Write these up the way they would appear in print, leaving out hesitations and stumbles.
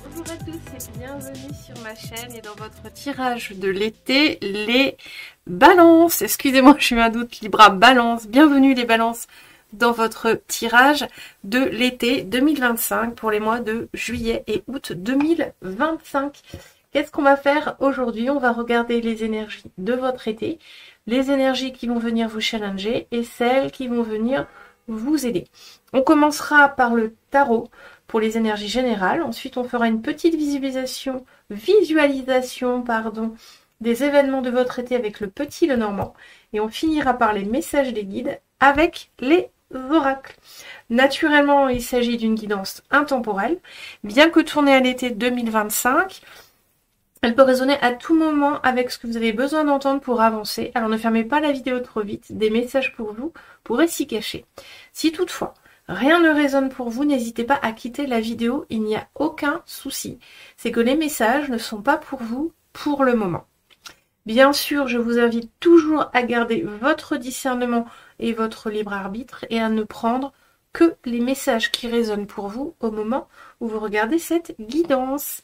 Bonjour à tous et bienvenue sur ma chaîne et dans votre tirage de l'été, les balances. Excusez-moi, je suis un doute, Libra balance. Bienvenue les balances dans votre tirage de l'été 2025 pour les mois de juillet et août 2025. Qu'est-ce qu'on va faire aujourd'hui? On va regarder les énergies de votre été, les énergies qui vont venir vous challenger et celles qui vont venir vous aider. On commencera par le tarot pour les énergies générales. Ensuite, on fera une petite visualisation des événements de votre été avec le petit Lenormand. Et on finira par les messages des guides avec les oracles. Naturellement, il s'agit d'une guidance intemporelle. Bien que tournée à l'été 2025, elle peut résonner à tout moment avec ce que vous avez besoin d'entendre pour avancer. Alors ne fermez pas la vidéo trop vite. Des messages pour vous pourraient s'y cacher. Si toutefois, rien ne résonne pour vous, n'hésitez pas à quitter la vidéo, il n'y a aucun souci. C'est que les messages ne sont pas pour vous pour le moment. Bien sûr, je vous invite toujours à garder votre discernement et votre libre arbitre et à ne prendre que les messages qui résonnent pour vous au moment où vous regardez cette guidance.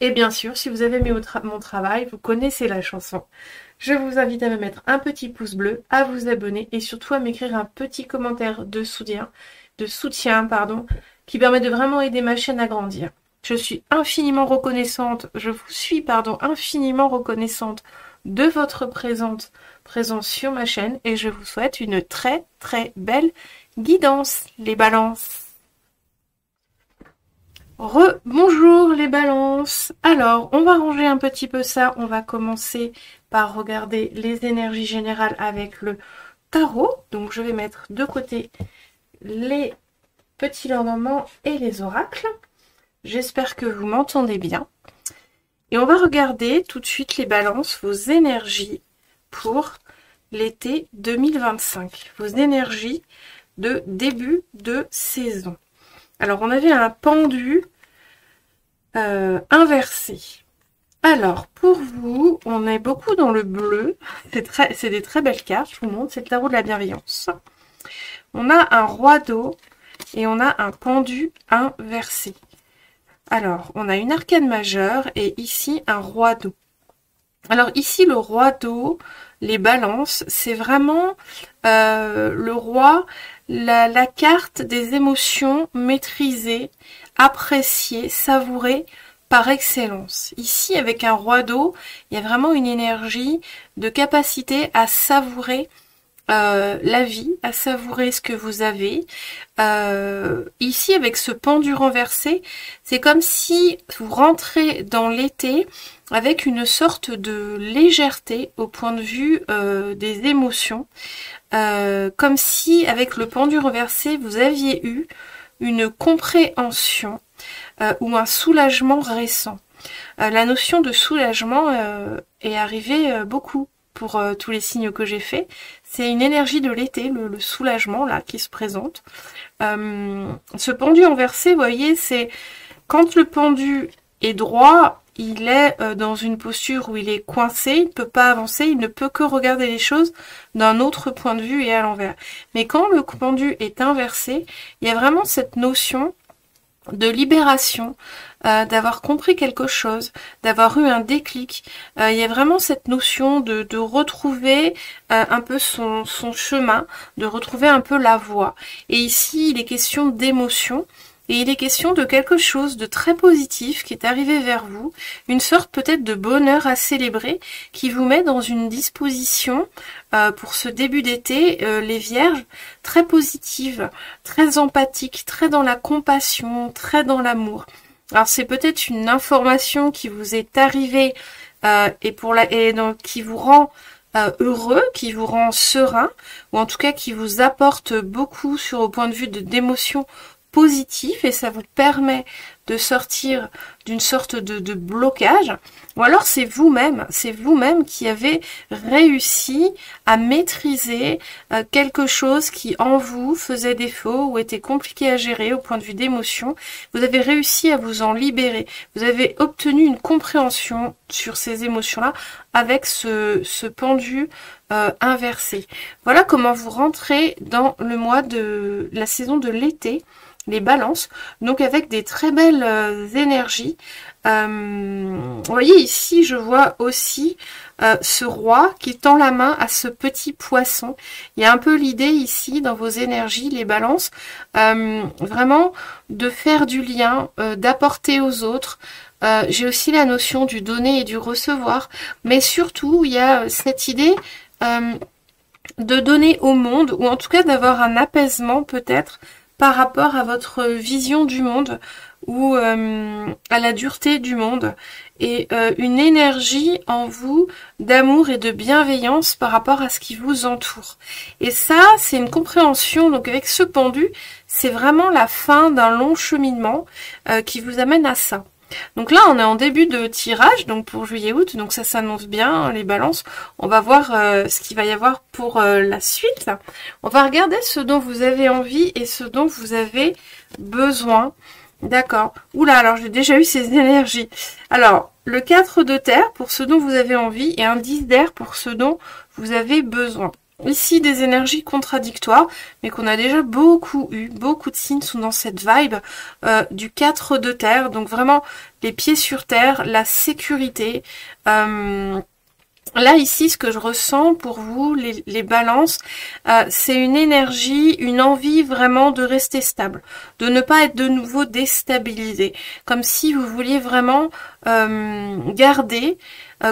Et bien sûr, si vous avez aimé mon travail, vous connaissez la chanson. Je vous invite à me mettre un petit pouce bleu, à vous abonner et surtout à m'écrire un petit commentaire de soutien, qui permet de vraiment aider ma chaîne à grandir. Je suis infiniment reconnaissante, infiniment reconnaissante de votre présence sur ma chaîne et je vous souhaite une très très belle guidance, les balances. Bonjour les balances. Alors, on va ranger un petit peu ça. On va commencer par regarder les énergies générales avec le tarot. Donc, je vais mettre de côté les petits Lenormand et les oracles. J'espère que vous m'entendez bien. Et on va regarder tout de suite les balances, vos énergies pour l'été 2025. Vos énergies de début de saison. Alors, on avait un pendu inversé. Alors, pour vous, on est beaucoup dans le bleu. C'est des très belles cartes, je vous montre. C'est le tarot de la bienveillance. On a un roi d'eau et on a un pendu inversé. Alors, on a une arcane majeure et ici un roi d'eau. Alors, ici, le roi d'eau, les balances, c'est vraiment le roi... La carte des émotions maîtrisées, appréciées, savourées par excellence. Ici, avec un roi d'eau, il y a vraiment une énergie de capacité à savourer la vie, à savourer ce que vous avez. Ici, avec ce pendu renversé, c'est comme si vous rentrez dans l'été avec une sorte de légèreté au point de vue des émotions. Comme si, avec le pendu renversé, vous aviez eu une compréhension ou un soulagement récent. La notion de soulagement est arrivée beaucoup pour tous les signes que j'ai faits. C'est une énergie de l'été, le soulagement là qui se présente. Ce pendu inversé, vous voyez, c'est quand le pendu est droit, il est dans une posture où il est coincé, il ne peut pas avancer, il ne peut que regarder les choses d'un autre point de vue et à l'envers. Mais quand le pendu est inversé, il y a vraiment cette notion de libération, d'avoir compris quelque chose, d'avoir eu un déclic. Il y a vraiment cette notion de retrouver un peu son chemin, de retrouver un peu la voie. Et ici, il est question d'émotion. Et il est question de quelque chose de très positif qui est arrivé vers vous, une sorte peut-être de bonheur à célébrer qui vous met dans une disposition pour ce début d'été, les vierges, très positive, très empathique, très dans la compassion, très dans l'amour. Alors c'est peut-être une information qui vous est arrivée et donc qui vous rend heureux, qui vous rend serein, ou en tout cas qui vous apporte beaucoup au point de vue d'émotions positives, et ça vous permet de sortir d'une sorte de blocage, ou alors c'est vous-même qui avez réussi à maîtriser quelque chose qui en vous faisait défaut ou était compliqué à gérer au point de vue d'émotion. Vous avez réussi à vous en libérer, vous avez obtenu une compréhension sur ces émotions-là avec ce pendu inversé. Voilà comment vous rentrez dans le mois de la saison de l'été, les balances, donc avec des très belles énergies. Vous voyez ici, je vois aussi ce roi qui tend la main à ce petit poisson. Il y a un peu l'idée ici dans vos énergies, les balances, vraiment de faire du lien, d'apporter aux autres. J'ai aussi la notion du donner et du recevoir, mais surtout il y a cette idée de donner au monde, ou en tout cas d'avoir un apaisement peut-être par rapport à votre vision du monde ou à la dureté du monde, et une énergie en vous d'amour et de bienveillance par rapport à ce qui vous entoure. Et ça, c'est une compréhension, donc avec ce pendu, c'est vraiment la fin d'un long cheminement qui vous amène à ça. Donc là, on est en début de tirage, donc pour juillet-août, donc ça s'annonce bien, hein, les balances. On va voir ce qu'il va y avoir pour la suite. On va regarder ce dont vous avez envie et ce dont vous avez besoin. D'accord. Oula, alors j'ai déjà eu ces énergies. Alors, le 4 de terre pour ce dont vous avez envie et un 10 d'air pour ce dont vous avez besoin. Ici, des énergies contradictoires, mais qu'on a déjà beaucoup eu. Beaucoup de signes sont dans cette vibe du 4 de terre. Donc vraiment, les pieds sur terre, la sécurité. Là, ici, ce que je ressens pour vous, les balances, c'est une énergie, une envie vraiment de rester stable, de ne pas être de nouveau déstabilisé, comme si vous vouliez vraiment garder,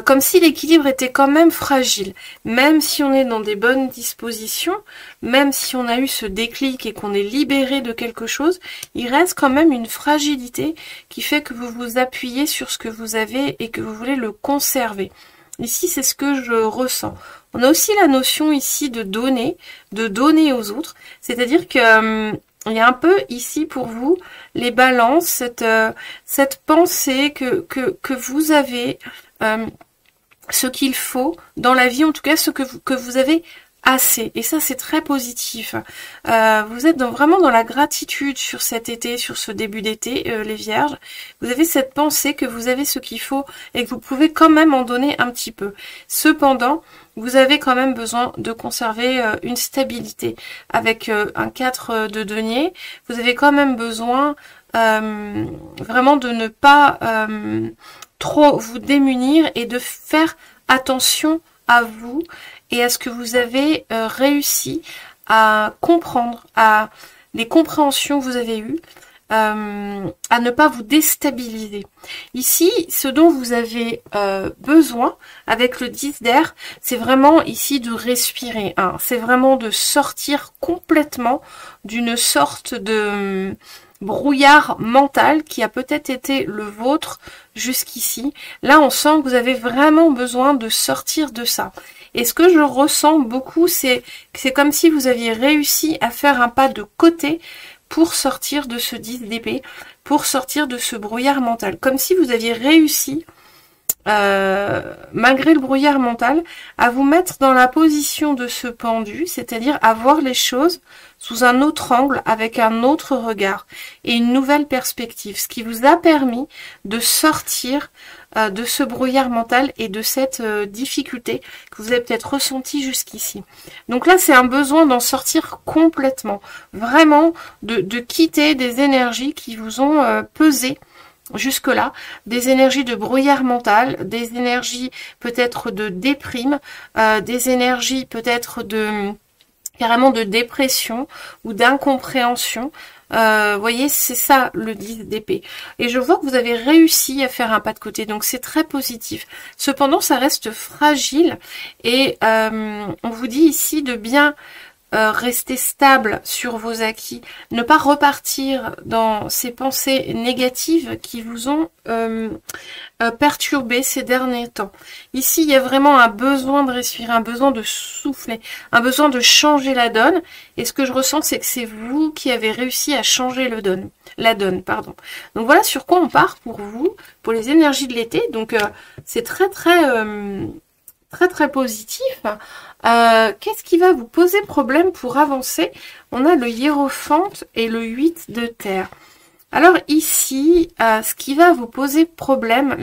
comme si l'équilibre était quand même fragile, même si on est dans des bonnes dispositions, même si on a eu ce déclic et qu'on est libéré de quelque chose, il reste quand même une fragilité qui fait que vous vous appuyez sur ce que vous avez et que vous voulez le conserver. Ici, c'est ce que je ressens. On a aussi la notion ici de donner aux autres. C'est-à-dire que il y a un peu ici pour vous, les balances, cette pensée que vous avez ce qu'il faut dans la vie, en tout cas ce que vous avez assez. Et ça, c'est très positif. Vous êtes vraiment dans la gratitude sur cet été, sur ce début d'été, les vierges. Vous avez cette pensée que vous avez ce qu'il faut et que vous pouvez quand même en donner un petit peu. Cependant, vous avez quand même besoin de conserver une stabilité. Avec un 4 de denier, vous avez quand même besoin vraiment de ne pas trop vous démunir et de faire attention à vous et à ce que vous avez réussi à comprendre, à les compréhensions que vous avez eues, à ne pas vous déstabiliser. Ici, ce dont vous avez besoin avec le 10 d'air, c'est vraiment ici de respirer. Hein. C'est vraiment de sortir complètement d'une sorte de brouillard mental qui a peut-être été le vôtre jusqu'ici. Là, on sent que vous avez vraiment besoin de sortir de ça. Et ce que je ressens beaucoup, c'est comme si vous aviez réussi à faire un pas de côté pour sortir de ce 10 d'épée, pour sortir de ce brouillard mental. Comme si vous aviez réussi, malgré le brouillard mental, à vous mettre dans la position de ce pendu, c'est-à-dire à voir les choses sous un autre angle, avec un autre regard et une nouvelle perspective, ce qui vous a permis de sortir de ce brouillard mental et de cette difficulté que vous avez peut-être ressenti jusqu'ici. Donc là, c'est un besoin d'en sortir complètement, vraiment de quitter des énergies qui vous ont pesé jusque-là, des énergies de brouillard mental, des énergies peut-être de déprime, des énergies peut-être de carrément de dépression ou d'incompréhension. Voyez, c'est ça le 10 d'épée. Et je vois que vous avez réussi à faire un pas de côté, donc c'est très positif. Cependant, ça reste fragile et on vous dit ici de bien rester stable sur vos acquis, ne pas repartir dans ces pensées négatives qui vous ont perturbé ces derniers temps. Ici, il y a vraiment un besoin de respirer, un besoin de souffler, un besoin de changer la donne. Et ce que je ressens, c'est que c'est vous qui avez réussi à changer la donne, pardon. Donc voilà sur quoi on part pour vous, pour les énergies de l'été. Donc c'est très positif. Qu'est-ce qui va vous poser problème pour avancer? On a le hiérophante et le 8 de terre. Alors ici, ce qui va vous poser problème,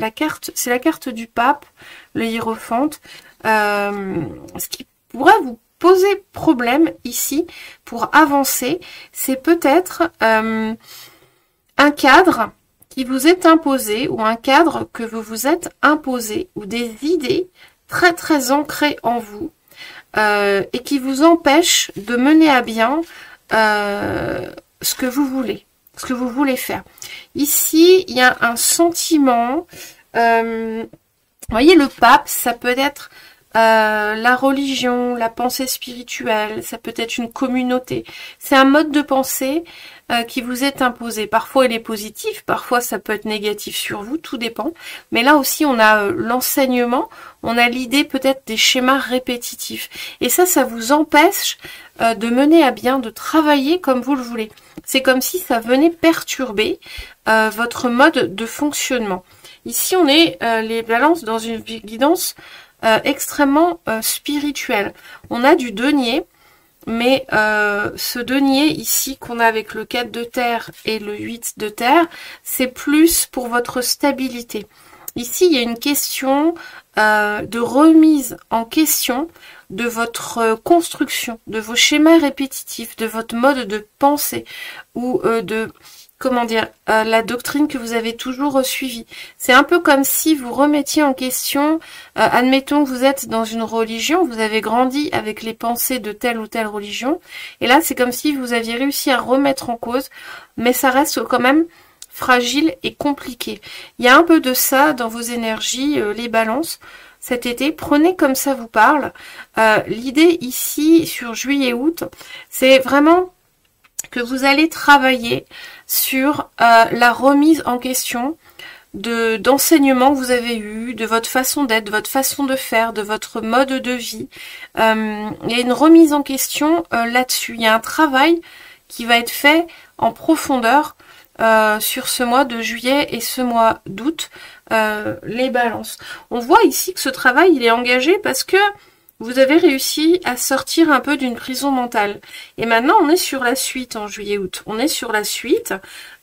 c'est la carte du pape, le hiérophante. Ce qui pourrait vous poser problème ici pour avancer, c'est peut-être un cadre qui vous est imposé ou un cadre que vous vous êtes imposé ou des idées très ancrées en vous et qui vous empêchent de mener à bien ce que vous voulez faire. Ici, il y a un sentiment, vous voyez, le pape, ça peut être la religion, la pensée spirituelle, ça peut être une communauté. C'est un mode de pensée qui vous est imposé. Parfois il est positif, parfois ça peut être négatif sur vous, tout dépend. Mais là aussi on a l'enseignement, on a l'idée peut-être des schémas répétitifs. Et ça vous empêche de mener à bien, de travailler comme vous le voulez. C'est comme si ça venait perturber votre mode de fonctionnement. Ici on est les balances dans une guidance extrêmement spirituelle. On a du denier. Mais ce denier ici qu'on a avec le 4 de terre et le 8 de terre, c'est plus pour votre stabilité. Ici, il y a une question de remise en question de votre construction, de vos schémas répétitifs, de votre mode de pensée ou la doctrine que vous avez toujours suivie. C'est un peu comme si vous remettiez en question, admettons que vous êtes dans une religion, vous avez grandi avec les pensées de telle ou telle religion, et là c'est comme si vous aviez réussi à remettre en cause, mais ça reste quand même fragile et compliqué. Il y a un peu de ça dans vos énergies, les balances. Cet été, prenez comme ça vous parle. L'idée ici, sur juillet-août, c'est vraiment que vous allez travailler sur la remise en question d'enseignements que vous avez eu, de votre façon d'être, de votre façon de faire, de votre mode de vie. Il y a une remise en question là-dessus. Il y a un travail qui va être fait en profondeur sur ce mois de juillet et ce mois d'août, les balances. On voit ici que ce travail, il est engagé parce que vous avez réussi à sortir un peu d'une prison mentale. Et maintenant, on est sur la suite en juillet-août. On est sur la suite.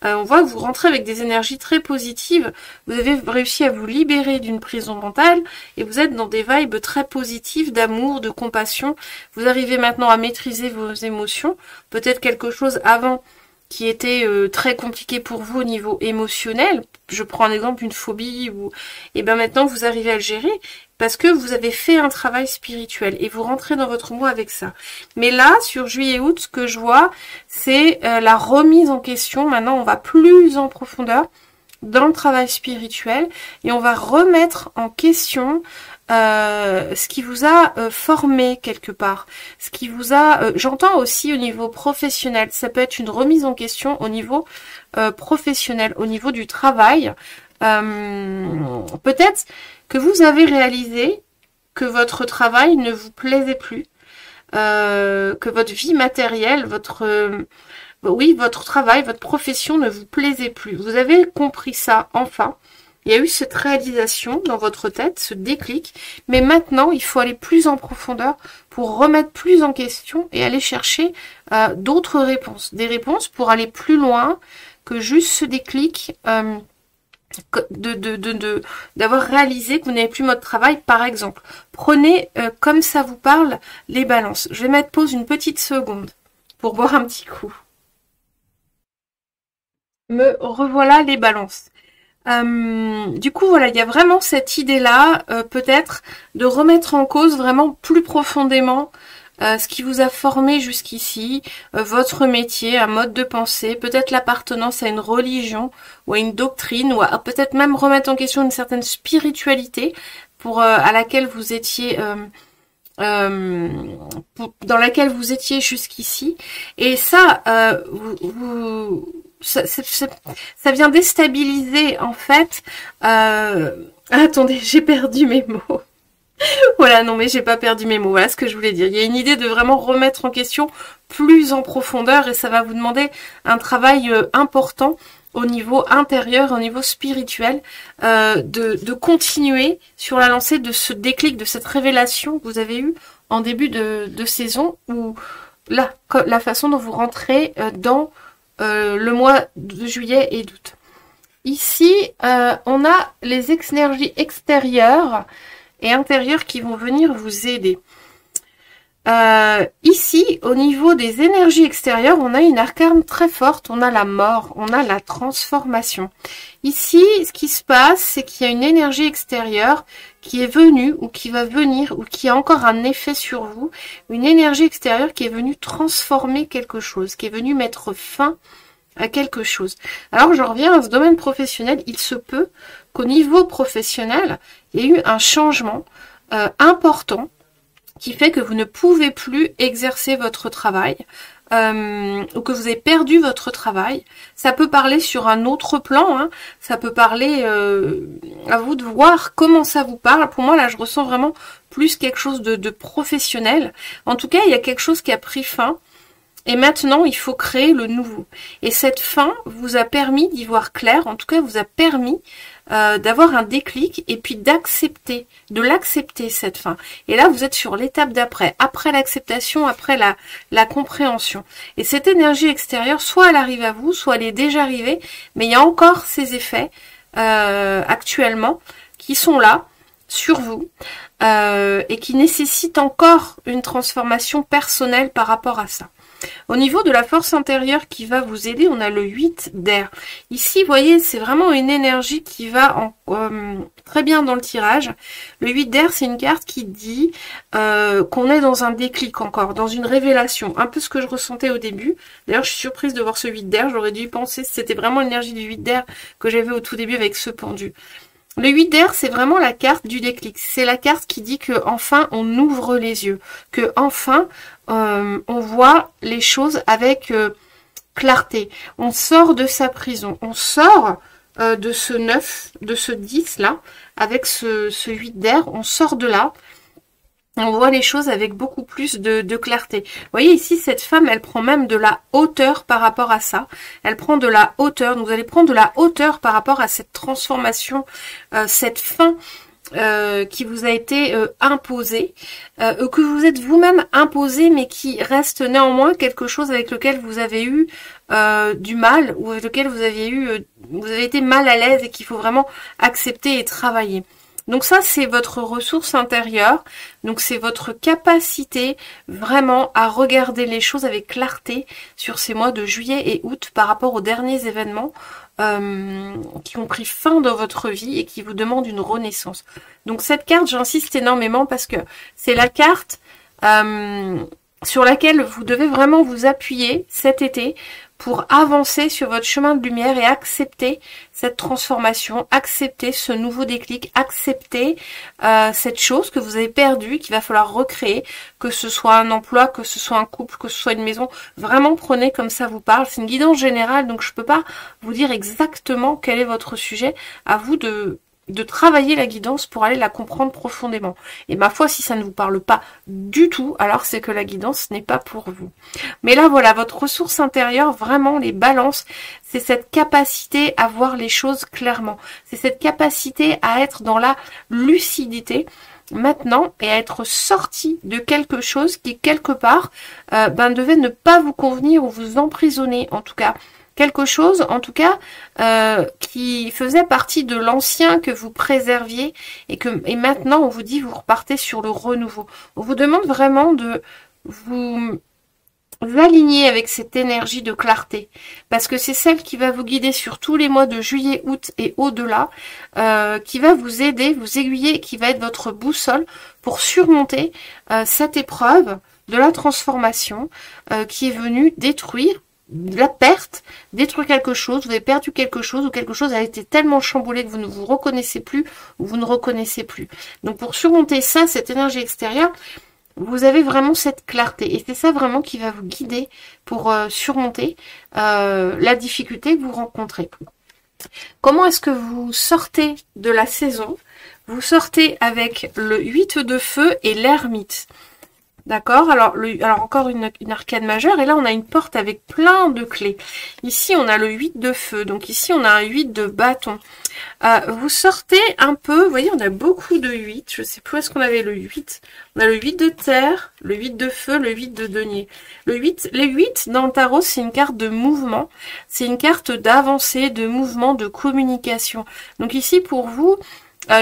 On voit que vous rentrez avec des énergies très positives. Vous avez réussi à vous libérer d'une prison mentale et vous êtes dans des vibes très positives d'amour, de compassion. Vous arrivez maintenant à maîtriser vos émotions. Peut-être quelque chose avant qui était très compliqué pour vous au niveau émotionnel. Je prends un exemple, une phobie, et ben maintenant vous arrivez à le gérer parce que vous avez fait un travail spirituel et vous rentrez dans votre mois avec ça. Mais là, sur juillet-août, ce que je vois, c'est la remise en question. Maintenant, on va plus en profondeur dans le travail spirituel et on va remettre en question ce qui vous a formé quelque part, ce qui vous a, j'entends aussi au niveau professionnel, ça peut être une remise en question au niveau professionnel, au niveau du travail. Peut-être que vous avez réalisé que votre travail ne vous plaisait plus, que votre vie matérielle, votre travail, votre profession ne vous plaisait plus. Vous avez compris ça, enfin. Il y a eu cette réalisation dans votre tête, ce déclic, mais maintenant il faut aller plus en profondeur pour remettre plus en question et aller chercher d'autres réponses. Des réponses pour aller plus loin que juste ce déclic d'avoir réalisé que vous n'avez plus mode travail, par exemple. Prenez comme ça vous parle les balances. Je vais mettre pause une petite seconde pour boire un petit coup. Me revoilà les balances. Du coup, voilà, il y a vraiment cette idée-là, peut-être, de remettre en cause vraiment plus profondément ce qui vous a formé jusqu'ici, votre métier, un mode de pensée, peut-être l'appartenance à une religion ou à une doctrine, ou à peut-être même remettre en question une certaine spiritualité à laquelle vous étiez dans laquelle vous étiez jusqu'ici. Et ça, ça vient déstabiliser en fait. Attendez, j'ai perdu mes mots. Voilà, non mais j'ai pas perdu mes mots, voilà ce que je voulais dire. Il y a une idée de vraiment remettre en question plus en profondeur et ça va vous demander un travail important au niveau intérieur, au niveau spirituel, de continuer sur la lancée de ce déclic, de cette révélation que vous avez eue en début de saison, ou la façon dont vous rentrez dans le mois de juillet et d'août. Ici, on a les énergies extérieures et intérieures qui vont venir vous aider. Ici, au niveau des énergies extérieures, on a une arcane très forte, on a la mort, on a la transformation. Ici, ce qui se passe, c'est qu'il y a une énergie extérieure qui est venue, ou qui va venir, ou qui a encore un effet sur vous, une énergie extérieure qui est venue transformer quelque chose, qui est venue mettre fin à quelque chose. Alors, je reviens à ce domaine professionnel, il se peut qu'au niveau professionnel, il y ait eu un changement important, qui fait que vous ne pouvez plus exercer votre travail, ou que vous avez perdu votre travail. Ça peut parler sur un autre plan, hein. Ça peut parler à vous de voir comment ça vous parle. Pour moi, là, je ressens vraiment plus quelque chose de professionnel. En tout cas, il y a quelque chose qui a pris fin, et maintenant, il faut créer le nouveau. Et cette fin vous a permis d'y voir clair, en tout cas, vous a permis d'avoir un déclic et puis d'accepter, de l'accepter cette fin. Et là, vous êtes sur l'étape d'après, après l'acceptation, après la compréhension. Et cette énergie extérieure, soit elle arrive à vous, soit elle est déjà arrivée, mais il y a encore ces effets actuellement qui sont là, sur vous, et qui nécessitent encore une transformation personnelle par rapport à ça. Au niveau de la force intérieure qui va vous aider, on a le 8 d'air. Ici, vous voyez, c'est vraiment une énergie qui va très bien dans le tirage. Le 8 d'air, c'est une carte qui dit qu'on est dans un déclic encore, dans une révélation. Un peu ce que je ressentais au début. D'ailleurs, je suis surprise de voir ce 8 d'air. J'aurais dû y penser. C'était vraiment l'énergie du 8 d'air que j'avais au tout début avec ce pendu. Le 8 d'air, c'est vraiment la carte du déclic. C'est la carte qui dit que enfin on ouvre les yeux, que enfin on voit les choses avec clarté. On sort de sa prison, on sort de ce 9, de ce 10 là, avec ce 8 d'air, on sort de là. On voit les choses avec beaucoup plus de clarté. Vous voyez ici, cette femme, elle prend même de la hauteur par rapport à ça. Elle prend de la hauteur. Donc, vous allez prendre de la hauteur par rapport à cette transformation, cette fin qui vous a été imposée, que vous êtes vous-même imposé, mais qui reste néanmoins quelque chose avec lequel vous avez eu du mal, ou avec lequel vous avez été mal à l'aise et qu'il faut vraiment accepter et travailler. Donc ça, c'est votre ressource intérieure, donc c'est votre capacité vraiment à regarder les choses avec clarté sur ces mois de juillet et août par rapport aux derniers événements qui ont pris fin dans votre vie et qui vous demandent une renaissance. Donc cette carte, j'insiste énormément parce que c'est la carte sur laquelle vous devez vraiment vous appuyer cet été pour avancer sur votre chemin de lumière et accepter cette transformation, accepter ce nouveau déclic, accepter cette chose que vous avez perdue, qu'il va falloir recréer, que ce soit un emploi, que ce soit un couple, que ce soit une maison. Vraiment prenez comme ça vous parle. C'est une guidance générale, donc je ne peux pas vous dire exactement quel est votre sujet. À vous de travailler la guidance pour aller la comprendre profondément. Et ma foi, si ça ne vous parle pas du tout, alors c'est que la guidance n'est pas pour vous. Mais là, voilà, votre ressource intérieure, vraiment, les balances, c'est cette capacité à voir les choses clairement. C'est cette capacité à être dans la lucidité maintenant et à être sorti de quelque chose qui, quelque part, devait ne pas vous convenir ou vous emprisonner, en tout cas. Quelque chose, en tout cas, qui faisait partie de l'ancien que vous préserviez et maintenant on vous dit vous repartez sur le renouveau. On vous demande vraiment de vous aligner avec cette énergie de clarté parce que c'est celle qui va vous guider sur tous les mois de juillet, août et au-delà, qui va vous aider, vous aiguiller, qui va être votre boussole pour surmonter cette épreuve de la transformation qui est venue détruire de la perte, détruire quelque chose, vous avez perdu quelque chose ou quelque chose a été tellement chamboulé que vous ne vous reconnaissez plus ou vous ne reconnaissez plus. Donc pour surmonter ça, cette énergie extérieure, vous avez vraiment cette clarté. Et c'est ça vraiment qui va vous guider pour surmonter la difficulté que vous rencontrez. Comment est-ce que vous sortez de la saison? Vous sortez avec le 8 de feu et l'ermite. D'accord, alors encore une arcane majeure, et là on a une porte avec plein de clés. Ici on a le 8 de feu, donc ici on a un 8 de bâton. Vous sortez un peu, vous voyez on a beaucoup de 8, je sais plus où est-ce qu'on avait le 8. On a le 8 de terre, le 8 de feu, le 8 de denier. Les 8 dans le tarot c'est une carte de mouvement, c'est une carte d'avancée, de mouvement, de communication. Donc ici pour vous,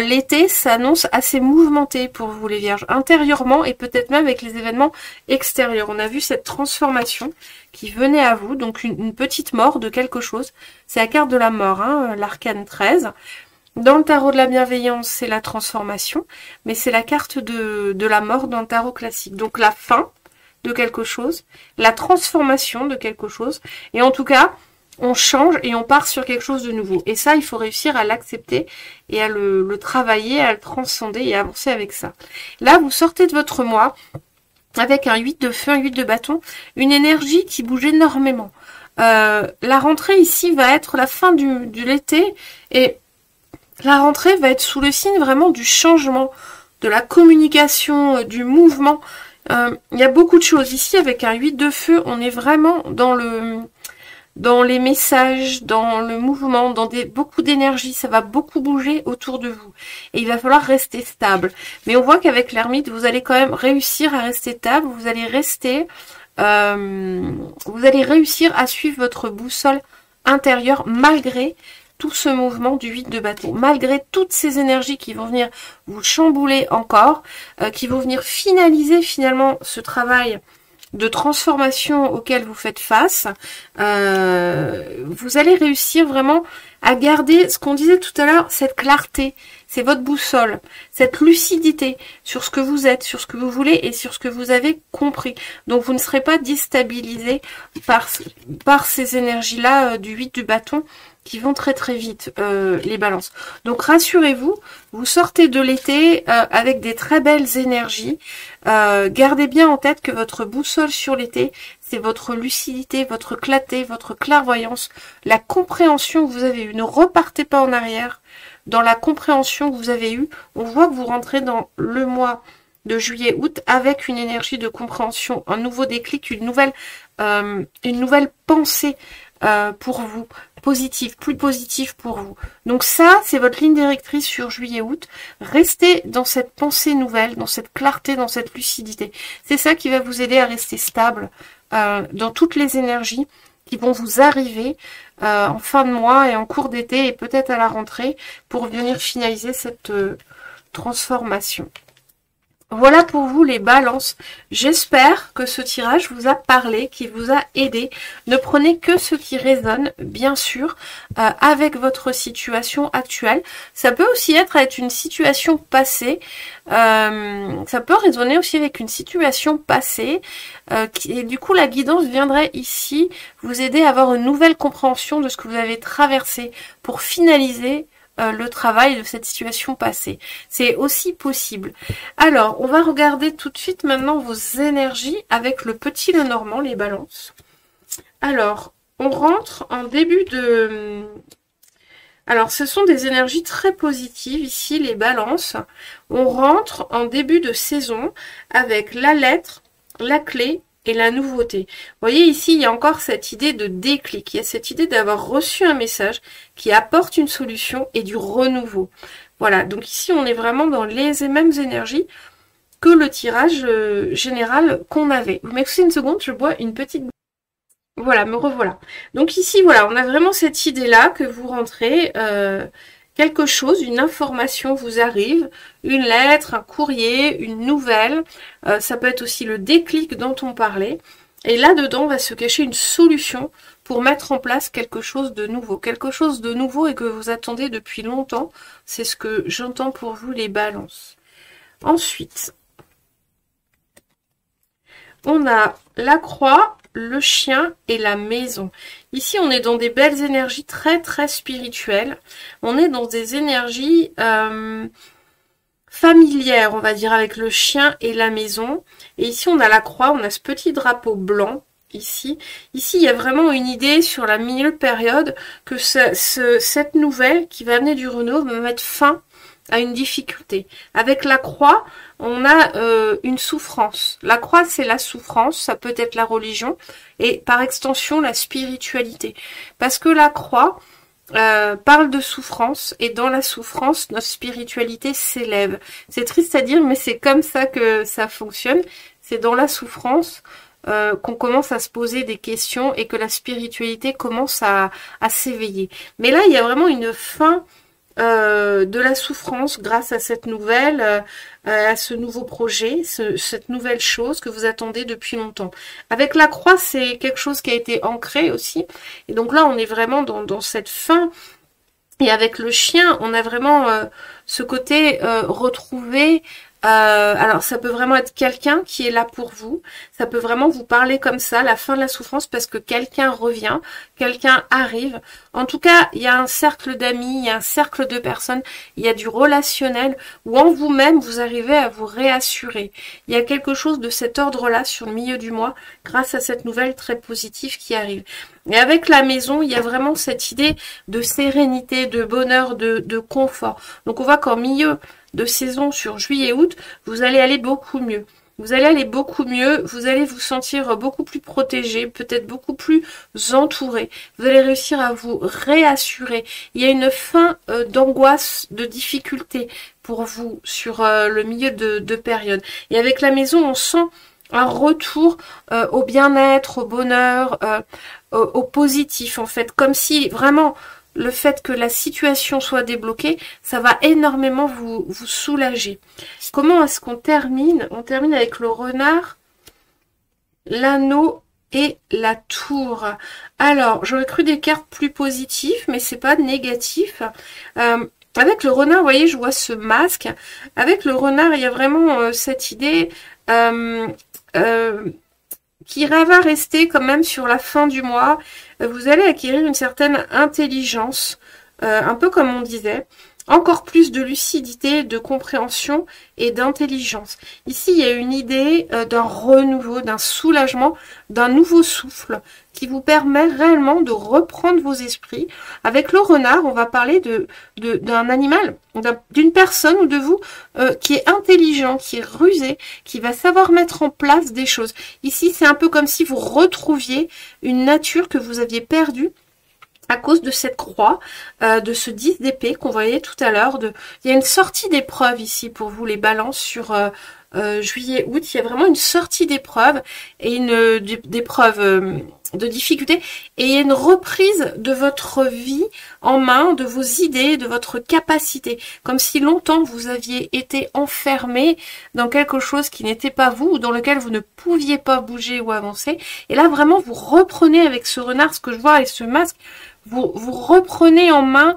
l'été s'annonce assez mouvementé pour vous les vierges, intérieurement et peut-être même avec les événements extérieurs. On a vu cette transformation qui venait à vous, donc une petite mort de quelque chose. C'est la carte de la mort, hein, l'arcane 13. Dans le tarot de la bienveillance, c'est la transformation, mais c'est la carte de la mort dans le tarot classique. Donc la fin de quelque chose, la transformation de quelque chose, et en tout cas, on change et on part sur quelque chose de nouveau. Et ça, il faut réussir à l'accepter et à le travailler, à le transcender et à avancer avec ça. Là, vous sortez de votre mois avec un 8 de feu, un 8 de bâton, une énergie qui bouge énormément. La rentrée ici va être la fin de l'été et la rentrée va être sous le signe vraiment du changement, de la communication, du mouvement. Il y a beaucoup de choses. Ici, avec un 8 de feu, on est vraiment dans les messages, dans le mouvement, dans beaucoup d'énergie, ça va beaucoup bouger autour de vous. Et il va falloir rester stable. Mais on voit qu'avec l'ermite, vous allez quand même réussir à rester stable, vous allez réussir à suivre votre boussole intérieure malgré tout ce mouvement du 8 de bâton, malgré toutes ces énergies qui vont venir vous chambouler encore, qui vont venir finaliser finalement ce travail de transformation auquel vous faites face, vous allez réussir vraiment à garder ce qu'on disait tout à l'heure, cette clarté, c'est votre boussole, cette lucidité sur ce que vous êtes, sur ce que vous voulez et sur ce que vous avez compris. Donc vous ne serez pas déstabilisé par ces énergies-là du 8 du bâton qui vont très très vite, les balances. Donc rassurez-vous, vous sortez de l'été avec des très belles énergies. Gardez bien en tête que votre boussole sur l'été, c'est votre lucidité, votre clarté, votre clairvoyance, la compréhension que vous avez eue. Ne repartez pas en arrière dans la compréhension que vous avez eue. On voit que vous rentrez dans le mois de juillet-août avec une énergie de compréhension, un nouveau déclic, une nouvelle pensée pour vous, positive, plus positive pour vous. Donc ça, c'est votre ligne directrice sur juillet-août. Restez dans cette pensée nouvelle, dans cette clarté, dans cette lucidité. C'est ça qui va vous aider à rester stable dans toutes les énergies qui vont vous arriver en fin de mois et en cours d'été et peut-être à la rentrée pour venir finaliser cette transformation. Voilà pour vous les balances. J'espère que ce tirage vous a parlé, qu'il vous a aidé. Ne prenez que ce qui résonne, bien sûr, avec votre situation actuelle. Ça peut aussi être une situation passée. Ça peut résonner aussi avec une situation passée. Et du coup, la guidance viendrait ici vous aider à avoir une nouvelle compréhension de ce que vous avez traversé pour finaliser le travail de cette situation passée. C'est aussi possible. Alors, on va regarder tout de suite maintenant vos énergies avec le petit Lenormand, les balances. Alors, on rentre en début de... Alors, ce sont des énergies très positives, ici, les balances. On rentre en début de saison avec la lettre, la clé et la nouveauté. Vous voyez ici, il y a encore cette idée de déclic, il y a cette idée d'avoir reçu un message qui apporte une solution et du renouveau. Voilà, donc ici on est vraiment dans les mêmes énergies que le tirage général qu'on avait. Vous m'excusez une seconde, je bois une petite... Voilà, me revoilà. Donc ici, voilà, on a vraiment cette idée-là que vous rentrez... quelque chose, une information vous arrive, une lettre, un courrier, une nouvelle, ça peut être aussi le déclic dont on parlait, et là-dedans va se cacher une solution pour mettre en place quelque chose de nouveau et que vous attendez depuis longtemps, c'est ce que j'entends pour vous les balances. Ensuite, on a la croix, le chien et la maison. Ici, on est dans des belles énergies très très spirituelles. On est dans des énergies familière, on va dire, avec le chien et la maison. Et ici, on a la croix, on a ce petit drapeau blanc. Ici, il y a vraiment une idée sur la milieu période que cette nouvelle qui va amener du renouveau va mettre fin à une difficulté. Avec la croix, on a une souffrance. La croix, c'est la souffrance, ça peut être la religion, et par extension, la spiritualité. Parce que la croix parle de souffrance, et dans la souffrance, notre spiritualité s'élève. C'est triste à dire, mais c'est comme ça que ça fonctionne. C'est dans la souffrance qu'on commence à se poser des questions et que la spiritualité commence à s'éveiller. Mais là, il y a vraiment une fin de la souffrance grâce à cette nouvelle, à ce nouveau projet, cette nouvelle chose que vous attendez depuis longtemps. Avec la croix, c'est quelque chose qui a été ancré aussi. Et donc là, on est vraiment dans cette fin. Et avec le chien, on a vraiment ce côté retrouvé. Alors ça peut vraiment être quelqu'un qui est là pour vous, ça peut vraiment vous parler comme ça, la fin de la souffrance, parce que quelqu'un revient, quelqu'un arrive. En tout cas, il y a un cercle d'amis, il y a un cercle de personnes, il y a du relationnel, où en vous-même, vous arrivez à vous réassurer. Il y a quelque chose de cet ordre-là sur le milieu du mois, grâce à cette nouvelle très positive qui arrive. Et avec la maison, il y a vraiment cette idée de sérénité, de bonheur, de confort. Donc on voit qu'en milieu de saison sur juillet-août, vous allez aller beaucoup mieux. Vous allez aller beaucoup mieux, vous allez vous sentir beaucoup plus protégé, peut-être beaucoup plus entouré. Vous allez réussir à vous réassurer. Il y a une fin d'angoisse, de difficulté pour vous sur le milieu de période. Et avec la maison, on sent un retour au bien-être, au bonheur, au positif en fait. Comme si vraiment le fait que la situation soit débloquée, ça va énormément vous soulager. Comment est-ce qu'on termine? On termine avec le renard, l'anneau et la tour. Alors, j'aurais cru des cartes plus positives, mais c'est pas négatif. Avec le renard, vous voyez, je vois ce masque. Avec le renard, il y a vraiment cette idée qui va rester quand même sur la fin du mois. Vous allez acquérir une certaine intelligence, un peu comme on disait, encore plus de lucidité, de compréhension et d'intelligence. Ici, il y a une idée d'un renouveau, d'un soulagement, d'un nouveau souffle qui vous permet réellement de reprendre vos esprits. Avec le renard, on va parler d'un animal, d'une personne ou de vous qui est intelligent, qui est rusé, qui va savoir mettre en place des choses. Ici, c'est un peu comme si vous retrouviez une nature que vous aviez perdue à cause de cette croix, de ce 10 d'épée qu'on voyait tout à l'heure. Il y a une sortie d'épreuve ici pour vous, les balances sur juillet-août. Il y a vraiment une sortie d'épreuve et d'épreuve de difficulté. Et il y a une reprise de votre vie en main, de vos idées, de votre capacité. Comme si longtemps vous aviez été enfermé dans quelque chose qui n'était pas vous, ou dans lequel vous ne pouviez pas bouger ou avancer. Et là, vraiment, vous reprenez avec ce renard, ce que je vois, et ce masque, vous reprenez en main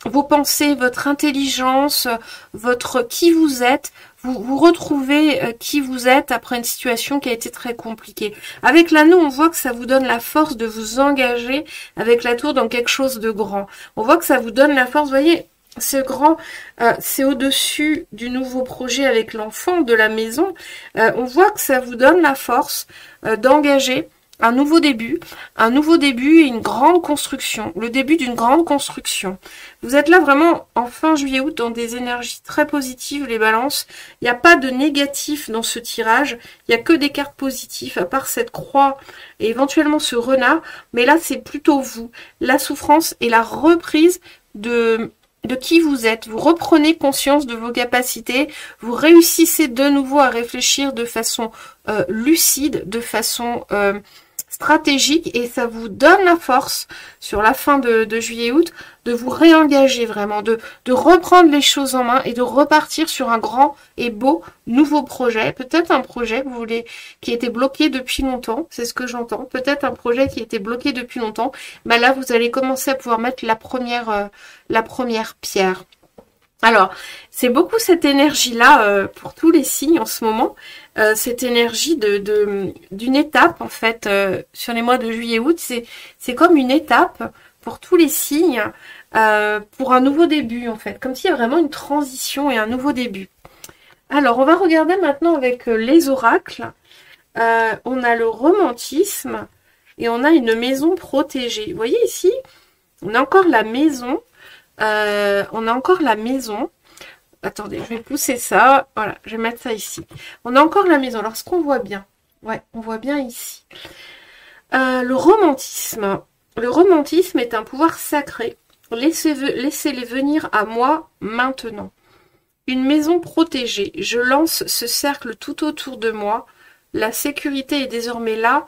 vos pensées, votre intelligence, votre qui vous êtes. Vous retrouvez qui vous êtes après une situation qui a été très compliquée. Avec l'anneau, on voit que ça vous donne la force de vous engager avec la tour dans quelque chose de grand. On voit que ça vous donne la force, vous voyez, ce grand, c'est au-dessus du nouveau projet avec l'enfant de la maison. On voit que ça vous donne la force d'engager un nouveau début et une grande construction, le début d'une grande construction. Vous êtes là vraiment en fin juillet-août dans des énergies très positives, les balances. Il n'y a pas de négatif dans ce tirage, il n'y a que des cartes positives, à part cette croix et éventuellement ce renard, mais là c'est plutôt vous, la souffrance et la reprise de qui vous êtes. Vous reprenez conscience de vos capacités, vous réussissez de nouveau à réfléchir de façon lucide, de façon stratégique, et ça vous donne la force sur la fin de juillet-août de vous réengager vraiment, de reprendre les choses en main et de repartir sur un grand et beau nouveau projet. Peut-être un projet que vous voulez qui était bloqué depuis longtemps, c'est ce que j'entends. Peut-être un projet qui était bloqué depuis longtemps. Bah là, vous allez commencer à pouvoir mettre la première pierre. Alors, c'est beaucoup cette énergie-là pour tous les signes en ce moment. Cette énergie d'une étape, en fait, sur les mois de juillet-août. C'est comme une étape pour tous les signes. pour un nouveau début en fait, comme s'il y a vraiment une transition et un nouveau début. Alors, on va regarder maintenant avec les oracles. On a le romantisme et on a une maison protégée. Vous voyez ici, on a encore la maison. On a encore la maison. Attendez, je vais pousser ça. Voilà, je vais mettre ça ici. On a encore la maison. Alors, ce qu'on voit bien. Ouais, on voit bien ici. Le romantisme. Le romantisme est un pouvoir sacré. Laissez-les venir à moi maintenant. Une maison protégée. Je lance ce cercle tout autour de moi. La sécurité est désormais là,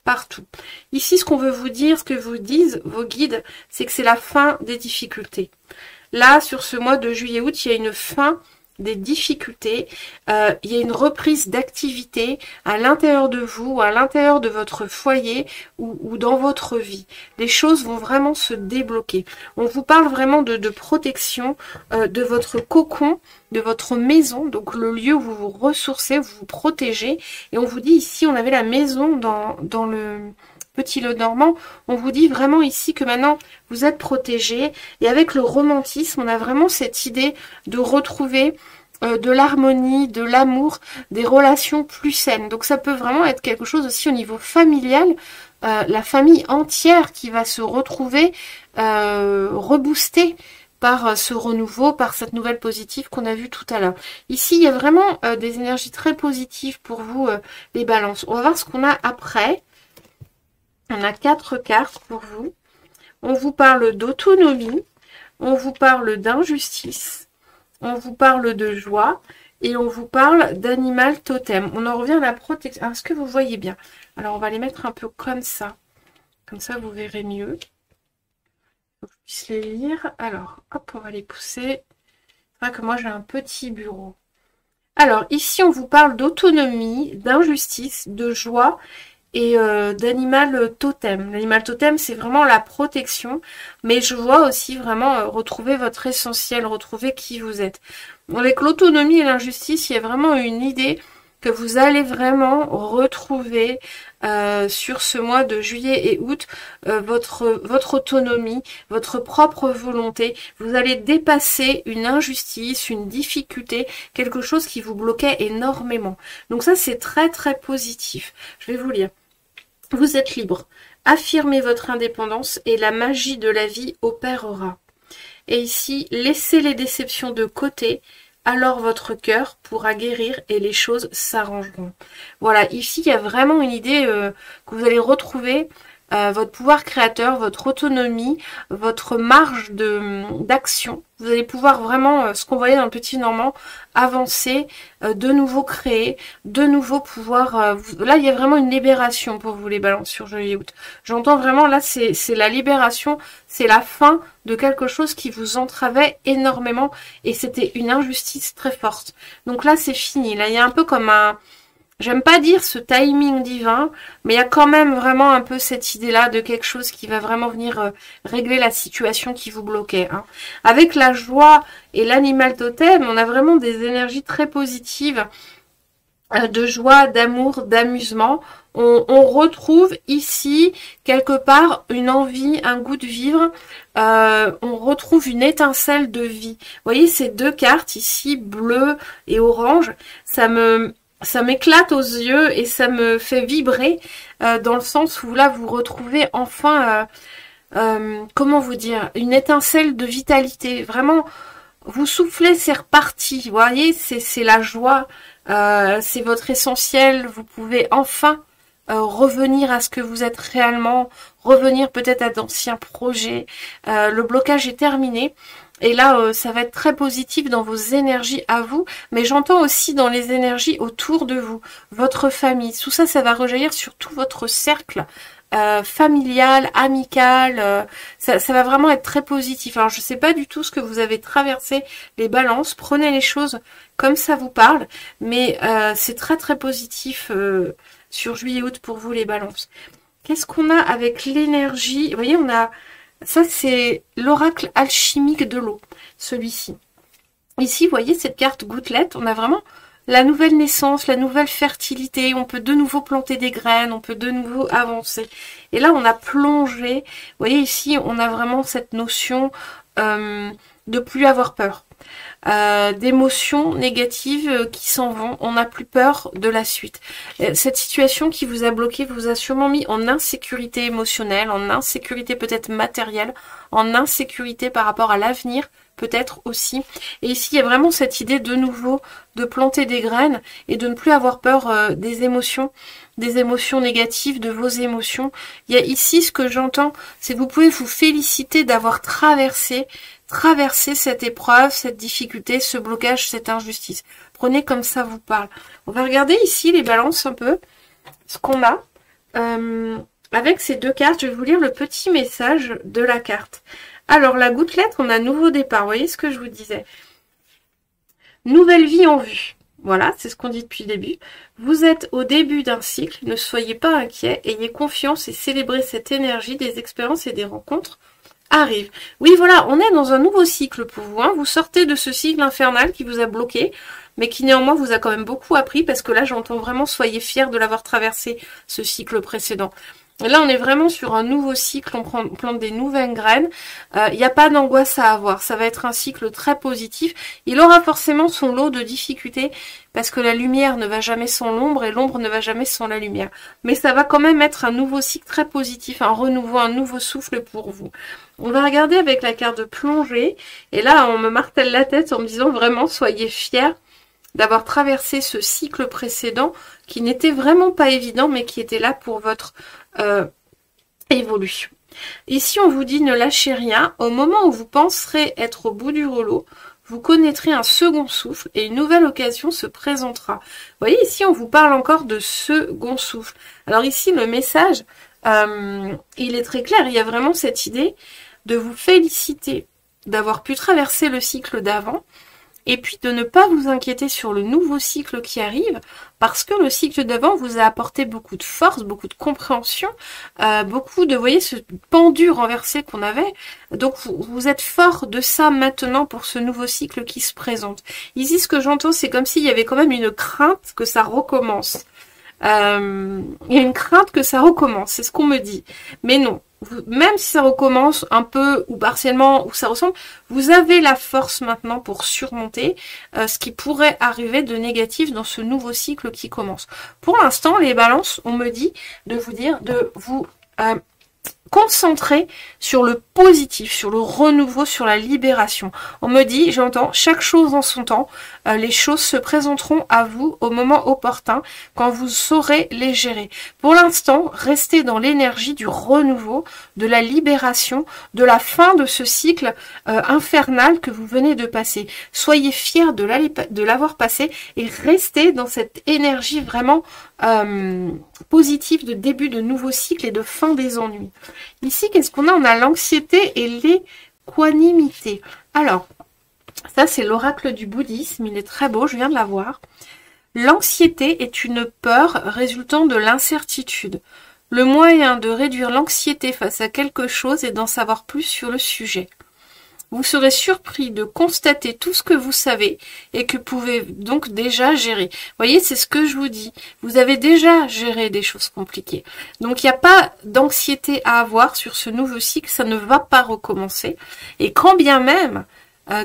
partout. Ici, ce qu'on veut vous dire, ce que vous disent vos guides, c'est que c'est la fin des difficultés. Là, sur ce mois de juillet-août, il y a une fin des difficultés, il y a une reprise d'activité à l'intérieur de vous, à l'intérieur de votre foyer ou dans votre vie. Les choses vont vraiment se débloquer. On vous parle vraiment de protection de votre cocon, de votre maison, donc le lieu où vous vous ressourcez, où vous vous protégez. Et on vous dit ici, on avait la maison dans le Petit Lenormand, on vous dit vraiment ici que maintenant vous êtes protégé. Et avec le romantisme, on a vraiment cette idée de retrouver de l'harmonie, de l'amour, des relations plus saines. Donc ça peut vraiment être quelque chose aussi au niveau familial, la famille entière qui va se retrouver reboostée par ce renouveau, par cette nouvelle positive qu'on a vue tout à l'heure. Ici, il y a vraiment des énergies très positives pour vous, les balances. On va voir ce qu'on a après. On a 4 cartes pour vous. On vous parle d'autonomie, on vous parle d'injustice, on vous parle de joie et on vous parle d'animal totem. On en revient à la protection. Est-ce que vous voyez bien? Alors, on va les mettre un peu comme ça. Comme ça, vous verrez mieux. Faut que je puisse les lire. Alors, hop, on va les pousser. C'est vrai que moi, j'ai un petit bureau. Alors, ici, on vous parle d'autonomie, d'injustice, de joie et d'animal totem. L'animal totem, c'est vraiment la protection, mais je vois aussi vraiment retrouver votre essentiel, retrouver qui vous êtes. Avec l'autonomie et l'injustice, il y a vraiment une idée que vous allez vraiment retrouver sur ce mois de juillet et août votre autonomie, votre propre volonté. Vous allez dépasser une injustice, une difficulté, quelque chose qui vous bloquait énormément. Donc ça, c'est très très positif. Je vais vous lire. Vous êtes libre. Affirmez votre indépendance et la magie de la vie opérera. Et ici, laissez les déceptions de côté, alors votre cœur pourra guérir et les choses s'arrangeront. Voilà, ici, il y a vraiment une idée que vous allez retrouver votre pouvoir créateur, votre autonomie, votre marge d'action. Vous allez pouvoir vraiment, ce qu'on voyait dans le Petit Normand, avancer, de nouveau créer, de nouveau pouvoir... là, il y a vraiment une libération pour vous les balances sur juillet-août. J'entends vraiment, là, c'est la libération, c'est la fin de quelque chose qui vous entravait énormément et c'était une injustice très forte. Donc là, c'est fini. Là, il y a un peu comme un... J'aime pas dire ce timing divin, mais il y a quand même vraiment un peu cette idée-là de quelque chose qui va vraiment venir régler la situation qui vous bloquait. Hein. Avec la joie et l'animal totem, on a vraiment des énergies très positives, de joie, d'amour, d'amusement. On retrouve ici, quelque part, une envie, un goût de vivre. On retrouve une étincelle de vie. Vous voyez ces deux cartes ici, bleu et orange, ça m'éclate aux yeux et ça me fait vibrer dans le sens où là vous retrouvez enfin, comment vous dire, une étincelle de vitalité. Vraiment, vous soufflez, c'est reparti. Vous voyez, c'est la joie, c'est votre essentiel. Vous pouvez enfin revenir à ce que vous êtes réellement, revenir peut-être à d'anciens projets. Le blocage est terminé. Et là, ça va être très positif dans vos énergies à vous, mais j'entends aussi dans les énergies autour de vous, votre famille. Tout ça, ça va rejaillir sur tout votre cercle familial, amical. Ça va vraiment être très positif. Alors, je ne sais pas du tout ce que vous avez traversé, les balances. Prenez les choses comme ça vous parle, mais c'est très très positif sur juillet-août pour vous, les balances. Qu'est-ce qu'on a avec l'énergie? Vous voyez, on a... Ça, c'est l'oracle alchimique de l'eau, celui-ci. Ici, vous voyez cette carte gouttelette, on a vraiment la nouvelle naissance, la nouvelle fertilité, on peut de nouveau planter des graines, on peut de nouveau avancer. Et là, on a plongé, vous voyez ici, on a vraiment cette notion de plus avoir peur. D'émotions négatives qui s'en vont, on n'a plus peur de la suite. Cette situation qui vous a bloqué vous a sûrement mis en insécurité émotionnelle, en insécurité peut-être matérielle, en insécurité par rapport à l'avenir, peut-être aussi. Et ici, il y a vraiment cette idée de nouveau de planter des graines et de ne plus avoir peur des émotions négatives, de vos émotions. Il y a ici, ce que j'entends, c'est que vous pouvez vous féliciter d'avoir traversé cette épreuve, cette difficulté, ce blocage, cette injustice. Prenez comme ça vous parle. On va regarder ici les balances un peu, ce qu'on a. Avec ces deux cartes, je vais vous lire le petit message de la carte. Alors, la gouttelette, on a nouveau départ. Vous voyez ce que je vous disais? Nouvelle vie en vue. Voilà, c'est ce qu'on dit depuis le début. Vous êtes au début d'un cycle, ne soyez pas inquiets, ayez confiance et célébrez cette énergie des expériences et des rencontres arrivent. Oui, voilà, on est dans un nouveau cycle pour vous. Hein. Vous sortez de ce cycle infernal qui vous a bloqué, mais qui néanmoins vous a quand même beaucoup appris, parce que là, j'entends vraiment, soyez fiers de l'avoir traversé, ce cycle précédent. Et là, on est vraiment sur un nouveau cycle, on plante des nouvelles graines. Il n'y a pas d'angoisse à avoir, ça va être un cycle très positif. Il aura forcément son lot de difficultés, parce que la lumière ne va jamais sans l'ombre, et l'ombre ne va jamais sans la lumière. Mais ça va quand même être un nouveau cycle très positif, un renouveau, un nouveau souffle pour vous. On va regarder avec la carte de plongée, et là, on me martèle la tête en me disant vraiment, soyez fiers d'avoir traversé ce cycle précédent, qui n'était vraiment pas évident, mais qui était là pour votre évolution. Ici, on vous dit ne lâchez rien. Au moment où vous penserez être au bout du rouleau, vous connaîtrez un second souffle et une nouvelle occasion se présentera. Vous voyez, ici, on vous parle encore de second souffle. Alors ici, le message, il est très clair. Il y a vraiment cette idée de vous féliciter d'avoir pu traverser le cycle d'avant, et puis de ne pas vous inquiéter sur le nouveau cycle qui arrive, parce que le cycle d'avant vous a apporté beaucoup de force, beaucoup de compréhension, beaucoup de, vous voyez, ce pendu renversé qu'on avait. Donc vous êtes fort de ça maintenant pour ce nouveau cycle qui se présente. Ici, ce que j'entends, c'est comme s'il y avait quand même une crainte que ça recommence. Il y a une crainte que ça recommence, c'est ce qu'on me dit. Mais non. Même si ça recommence un peu ou partiellement, ou ça ressemble, vous avez la force maintenant pour surmonter ce qui pourrait arriver de négatif dans ce nouveau cycle qui commence. Pour l'instant, les balances, on me dit de vous dire de vous concentrer sur le positif, sur le renouveau, sur la libération. On me dit, j'entends, chaque chose en son temps, les choses se présenteront à vous au moment opportun, quand vous saurez les gérer. Pour l'instant, restez dans l'énergie du renouveau, de la libération, de la fin de ce cycle infernal que vous venez de passer. Soyez fiers de l'avoir passé et restez dans cette énergie vraiment positive de début de nouveau cycle et de fin des ennuis. Ici, qu'est-ce qu'on a? On a l'anxiété et l'équanimité. Alors, ça c'est l'oracle du bouddhisme, il est très beau, je viens de l'avoir. L'anxiété est une peur résultant de l'incertitude. Le moyen de réduire l'anxiété face à quelque chose est d'en savoir plus sur le sujet. Vous serez surpris de constater tout ce que vous savez et que vous pouvez donc déjà gérer. Vous voyez, c'est ce que je vous dis. Vous avez déjà géré des choses compliquées. Donc, il n'y a pas d'anxiété à avoir sur ce nouveau cycle. Ça ne va pas recommencer. Et quand bien même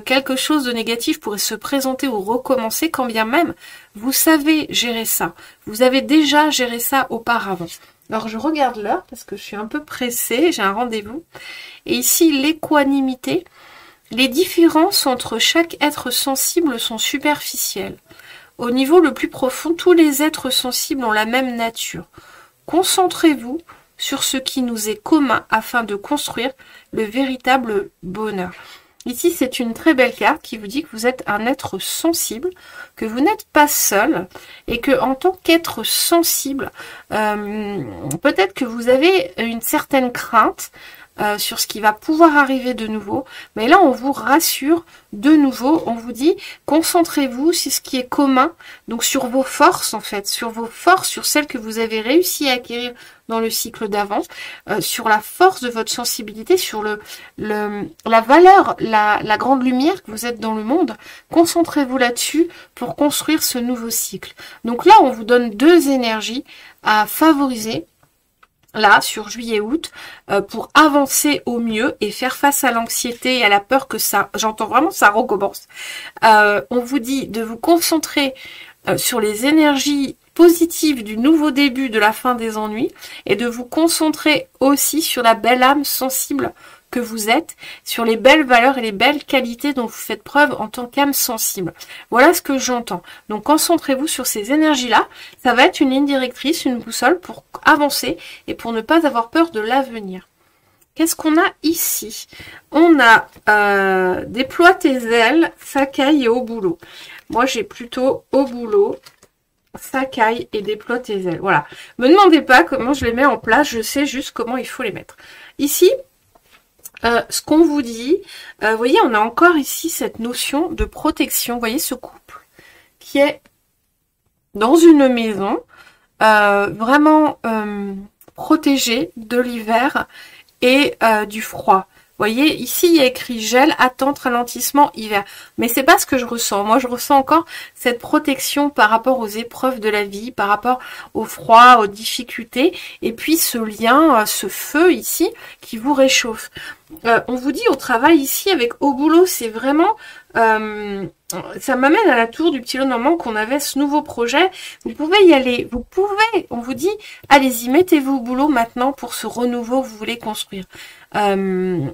quelque chose de négatif pourrait se présenter ou recommencer, quand bien même vous savez gérer ça. Vous avez déjà géré ça auparavant. Alors, je regarde l'heure parce que je suis un peu pressée. J'ai un rendez-vous. Et ici, l'équanimité. Les différences entre chaque être sensible sont superficielles. Au niveau le plus profond, tous les êtres sensibles ont la même nature. Concentrez-vous sur ce qui nous est commun afin de construire le véritable bonheur. Ici, c'est une très belle carte qui vous dit que vous êtes un être sensible, que vous n'êtes pas seul et que en tant qu'être sensible, peut-être que vous avez une certaine crainte sur ce qui va pouvoir arriver de nouveau. Mais là, on vous rassure de nouveau. On vous dit, concentrez-vous sur ce qui est commun, donc sur vos forces en fait, sur vos forces, sur celles que vous avez réussi à acquérir dans le cycle d'avant, sur la force de votre sensibilité, sur la valeur, la grande lumière que vous êtes dans le monde. Concentrez-vous là-dessus pour construire ce nouveau cycle. Donc là, on vous donne deux énergies à favoriser. là, sur juillet-août, pour avancer au mieux et faire face à l'anxiété et à la peur que ça, j'entends vraiment ça recommence. On vous dit de vous concentrer sur les énergies positives du nouveau début, de la fin des ennuis, et de vous concentrer aussi sur la belle âme sensible que vous êtes, sur les belles valeurs et les belles qualités dont vous faites preuve en tant qu'âme sensible. Voilà ce que j'entends. Donc concentrez-vous sur ces énergies-là. Ça va être une ligne directrice, une boussole pour avancer et pour ne pas avoir peur de l'avenir. Qu'est-ce qu'on a ici? On a déploie tes ailes, Sakai et au boulot. Moi, j'ai plutôt au boulot, Sakai et déploie tes ailes. Voilà. Me demandez pas comment je les mets en place, je sais juste comment il faut les mettre. Ici, ce qu'on vous dit, vous voyez, on a encore ici cette notion de protection. Vous voyez ce couple qui est dans une maison, vraiment protégé de l'hiver et du froid. Vous voyez, ici, il y a écrit gel, attente, ralentissement, hiver. Mais c'est pas ce que je ressens. Moi, je ressens encore cette protection par rapport aux épreuves de la vie, par rapport au froid, aux difficultés. Et puis, ce lien, ce feu ici, qui vous réchauffe. On vous dit au travail ici, avec au boulot, c'est vraiment... ça m'amène à la tour du petit lot normand qu'on avait ce nouveau projet. Vous pouvez y aller, vous pouvez, on vous dit, allez-y, mettez-vous au boulot maintenant pour ce renouveau que vous voulez construire.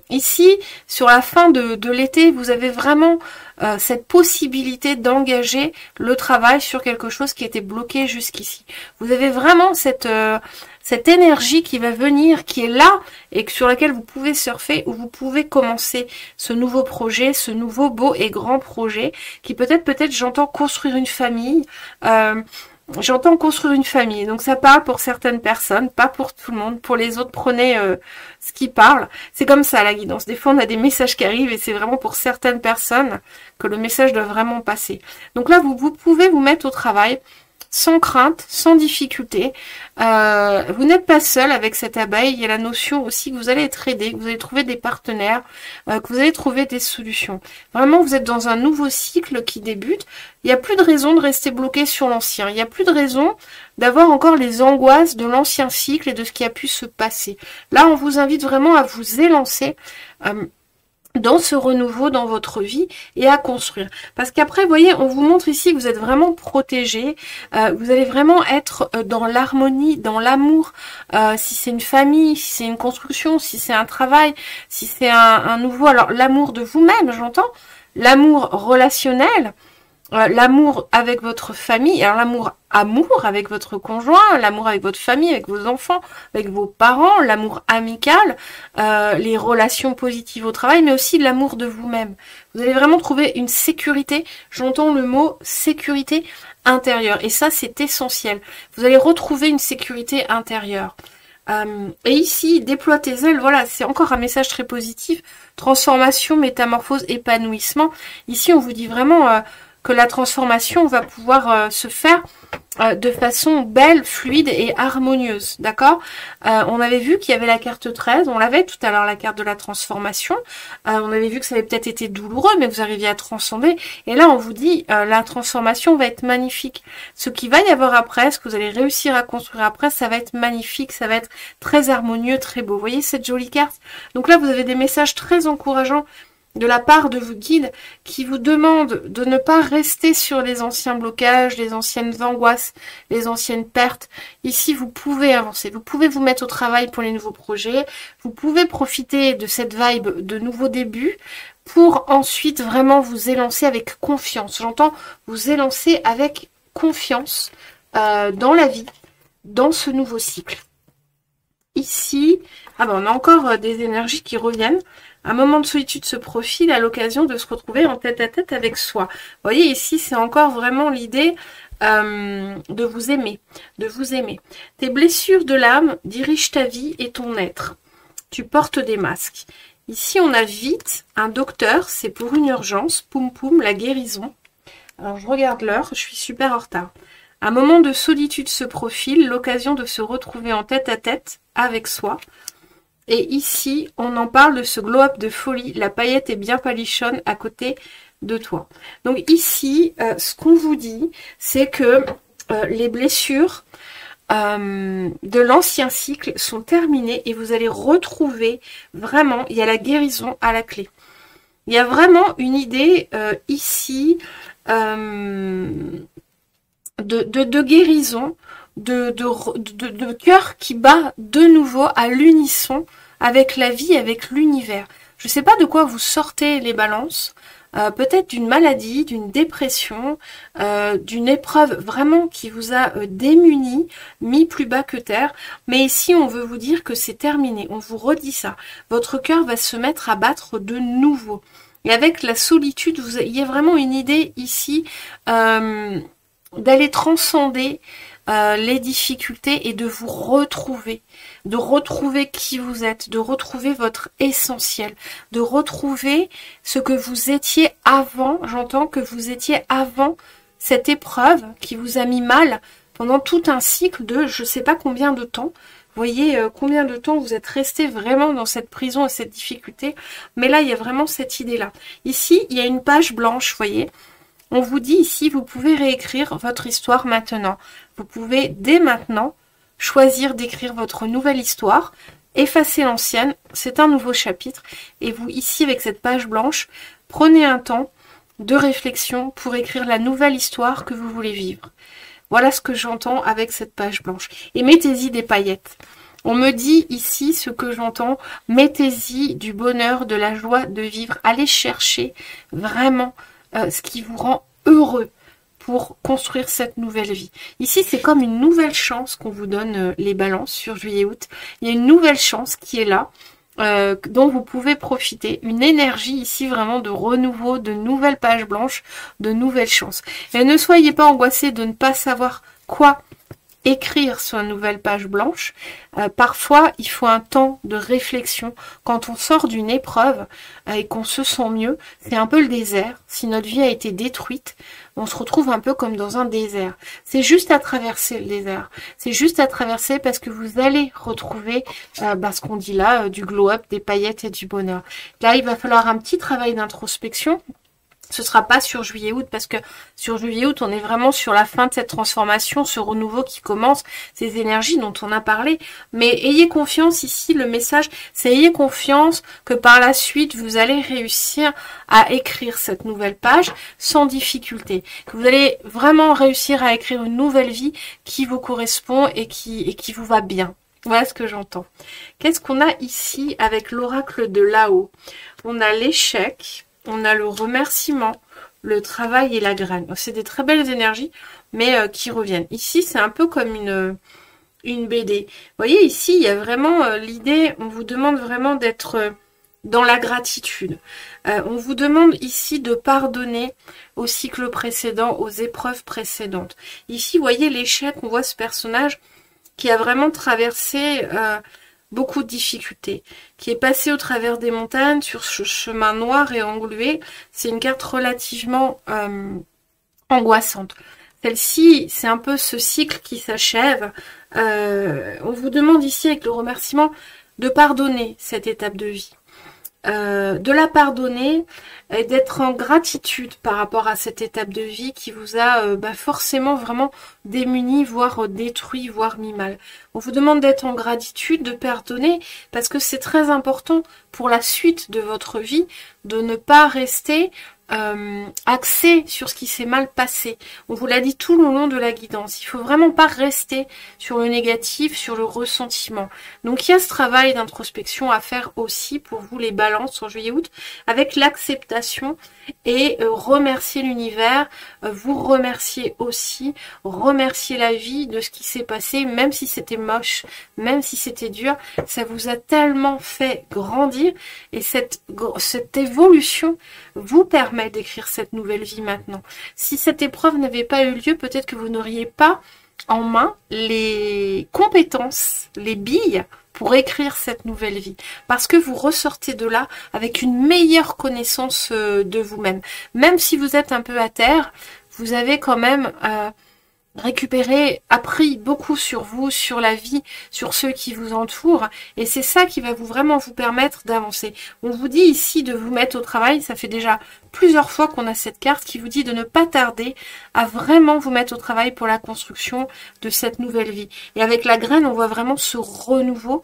Ici, sur la fin de l'été, vous avez vraiment cette possibilité d'engager le travail sur quelque chose qui était bloqué jusqu'ici. Vous avez vraiment cette énergie qui va venir, qui est là et sur laquelle vous pouvez surfer, où vous pouvez commencer ce nouveau projet, ce nouveau beau et grand projet qui peut-être j'entends construire une famille. J'entends construire une famille, donc ça parle pour certaines personnes, pas pour tout le monde. Pour les autres, prenez ce qui parle. C'est comme ça la guidance. Des fois, on a des messages qui arrivent et c'est vraiment pour certaines personnes que le message doit vraiment passer. Donc là, vous pouvez vous mettre au travail sans crainte, sans difficulté. Vous n'êtes pas seul avec cette abeille. Il y a la notion aussi que vous allez être aidé, que vous allez trouver des partenaires, que vous allez trouver des solutions. Vraiment, vous êtes dans un nouveau cycle qui débute. Il n'y a plus de raison de rester bloqué sur l'ancien. Il n'y a plus de raison d'avoir encore les angoisses de l'ancien cycle et de ce qui a pu se passer. Là, on vous invite vraiment à vous élancer dans ce renouveau dans votre vie et à construire. Parce qu'après, vous voyez, on vous montre ici que vous êtes vraiment protégé, vous allez vraiment être dans l'harmonie, dans l'amour, si c'est une famille, si c'est une construction, si c'est un travail, si c'est un nouveau, alors l'amour de vous-même, j'entends, l'amour relationnel, l'amour avec votre famille, alors amour avec votre conjoint, l'amour avec votre famille, avec vos enfants, avec vos parents, l'amour amical, les relations positives au travail, mais aussi l'amour de vous-même. Vous allez vraiment trouver une sécurité, j'entends le mot sécurité intérieure, et ça c'est essentiel. Vous allez retrouver une sécurité intérieure. Et ici, déploie tes ailes, voilà, c'est encore un message très positif, transformation, métamorphose, épanouissement. Ici on vous dit vraiment... que la transformation va pouvoir se faire de façon belle, fluide et harmonieuse, d'accord? On avait vu qu'il y avait la carte 13, on l'avait tout à l'heure, la carte de la transformation. On avait vu que ça avait peut-être été douloureux, mais vous arriviez à transcender. Et là, on vous dit, la transformation va être magnifique. Ce qu'il va y avoir après, ce que vous allez réussir à construire après, ça va être magnifique, ça va être très harmonieux, très beau. Vous voyez cette jolie carte? Donc là, vous avez des messages très encourageants de la part de vos guides qui vous demandent de ne pas rester sur les anciens blocages, les anciennes angoisses, les anciennes pertes. Ici, vous pouvez avancer, vous pouvez vous mettre au travail pour les nouveaux projets, vous pouvez profiter de cette vibe de nouveau début pour ensuite vraiment vous élancer avec confiance. J'entends vous élancer avec confiance dans la vie, dans ce nouveau cycle. Ici, on a encore des énergies qui reviennent. Un moment de solitude se profile à l'occasion de se retrouver en tête-à-tête avec soi. Vous voyez, ici, c'est encore vraiment l'idée de vous aimer, de vous aimer. Tes blessures de l'âme dirigent ta vie et ton être. Tu portes des masques. Ici, on a vite un docteur, c'est pour une urgence, poum poum, la guérison. Alors, je regarde l'heure, je suis super en retard. Un moment de solitude se profile, l'occasion de se retrouver en tête-à-tête avec soi. Et ici, on en parle de ce glow-up de folie. La paillette est bien palichonne à côté de toi. Donc ici, ce qu'on vous dit, c'est que les blessures de l'ancien cycle sont terminés et vous allez retrouver vraiment, il y a la guérison à la clé. Il y a vraiment une idée ici de guérison, de cœur qui bat de nouveau à l'unisson avec la vie, avec l'univers. Je ne sais pas de quoi vous sortez les balances, peut-être d'une maladie, d'une dépression, d'une épreuve vraiment qui vous a démuni, mis plus bas que terre. Mais ici, on veut vous dire que c'est terminé. On vous redit ça. Votre cœur va se mettre à battre de nouveau. Et avec la solitude, il y a vraiment une idée ici d'aller transcender les difficultés et de vous retrouver, de retrouver qui vous êtes, de retrouver votre essentiel, de retrouver ce que vous étiez avant, j'entends que vous étiez avant cette épreuve qui vous a mis mal pendant tout un cycle de je sais pas combien de temps. Vous voyez combien de temps vous êtes resté vraiment dans cette prison et cette difficulté, mais là il y a vraiment cette idée-là. Ici, il y a une page blanche, vous voyez. On vous dit ici, vous pouvez réécrire votre histoire maintenant. Vous pouvez dès maintenant choisir d'écrire votre nouvelle histoire, effacer l'ancienne, c'est un nouveau chapitre. Et vous, ici, avec cette page blanche, prenez un temps de réflexion pour écrire la nouvelle histoire que vous voulez vivre. Voilà ce que j'entends avec cette page blanche. Et mettez-y des paillettes. On me dit ici ce que j'entends, mettez-y du bonheur, de la joie de vivre. Allez chercher vraiment ce qui vous rend heureux pour construire cette nouvelle vie. Ici, c'est comme une nouvelle chance qu'on vous donne les balances sur juillet-août. Il y a une nouvelle chance qui est là, dont vous pouvez profiter. Une énergie ici vraiment de renouveau, de nouvelles pages blanches, de nouvelles chances. Et ne soyez pas angoissés de ne pas savoir quoi écrire sur une nouvelle page blanche. Parfois, il faut un temps de réflexion. Quand on sort d'une épreuve et qu'on se sent mieux, c'est un peu le désert. Si notre vie a été détruite, on se retrouve un peu comme dans un désert. C'est juste à traverser le désert. C'est juste à traverser parce que vous allez retrouver ce qu'on dit là, du glow-up, des paillettes et du bonheur. Là, il va falloir un petit travail d'introspection. Ce sera pas sur juillet-août parce que sur juillet-août, on est vraiment sur la fin de cette transformation, ce renouveau qui commence, ces énergies dont on a parlé. Mais ayez confiance ici, le message, c'est ayez confiance que par la suite, vous allez réussir à écrire cette nouvelle page sans difficulté. Que vous allez vraiment réussir à écrire une nouvelle vie qui vous correspond et qui vous va bien. Voilà ce que j'entends. Qu'est-ce qu'on a ici avec l'oracle de là-haut? On a l'échec. On a le remerciement, le travail et la graine. C'est des très belles énergies, mais qui reviennent. Ici, c'est un peu comme une BD. Vous voyez, ici, il y a vraiment l'idée, on vous demande vraiment d'être dans la gratitude. On vous demande ici de pardonner au cycle précédent, aux épreuves précédentes. Ici, vous voyez l'échec, on voit ce personnage qui a vraiment traversé beaucoup de difficultés, qui est passé au travers des montagnes sur ce chemin noir et englué. C'est une carte relativement angoissante. Celle-ci, c'est un peu ce cycle qui s'achève. On vous demande ici, avec le remerciement, de pardonner cette étape de vie. De la pardonner et d'être en gratitude par rapport à cette étape de vie qui vous a forcément vraiment démuni, voire détruit, voire mis mal. On vous demande d'être en gratitude, de pardonner, parce que c'est très important pour la suite de votre vie de ne pas rester axé sur ce qui s'est mal passé. On vous l'a dit tout le long de la guidance. Il faut vraiment pas rester sur le négatif, sur le ressentiment. Donc il y a ce travail d'introspection à faire aussi pour vous les balances sur juillet-août avec l'acceptation et remercier l'univers, vous remercier aussi, remercier la vie de ce qui s'est passé, même si c'était moche, même si c'était dur, ça vous a tellement fait grandir et cette évolution vous permet d'écrire cette nouvelle vie maintenant. Si cette épreuve n'avait pas eu lieu, peut-être que vous n'auriez pas en main les compétences, les billes pour écrire cette nouvelle vie. Parce que vous ressortez de là avec une meilleure connaissance de vous-même. Même si vous êtes un peu à terre, vous avez quand même récupéré, appris beaucoup sur vous, sur la vie, sur ceux qui vous entourent. Et c'est ça qui va vraiment vous permettre d'avancer. On vous dit ici de vous mettre au travail, ça fait déjà plusieurs fois qu'on a cette carte qui vous dit de ne pas tarder à vraiment vous mettre au travail pour la construction de cette nouvelle vie. Et avec la graine, on voit vraiment ce renouveau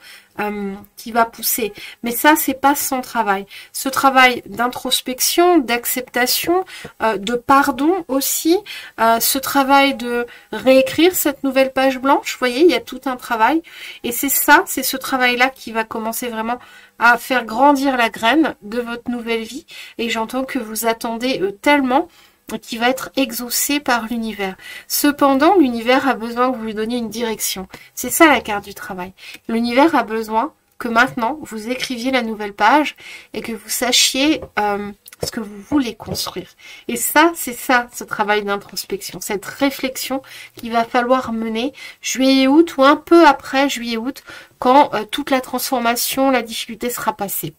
qui va pousser. Mais ça, c'est pas son travail. Ce travail d'introspection, d'acceptation, de pardon aussi, ce travail de réécrire cette nouvelle page blanche, vous voyez, il y a tout un travail. Et c'est ça, c'est ce travail-là qui va commencer vraiment à faire grandir la graine de votre nouvelle vie. Et j'entends que vous attendez tellement qui va être exaucé par l'univers. Cependant, l'univers a besoin que vous lui donniez une direction. C'est ça la carte du travail. L'univers a besoin que maintenant, vous écriviez la nouvelle page et que vous sachiez ce que vous voulez construire. Et ça, c'est ça, ce travail d'introspection, cette réflexion qu'il va falloir mener juillet-août ou un peu après juillet-août, quand toute la transformation, la difficulté sera passée.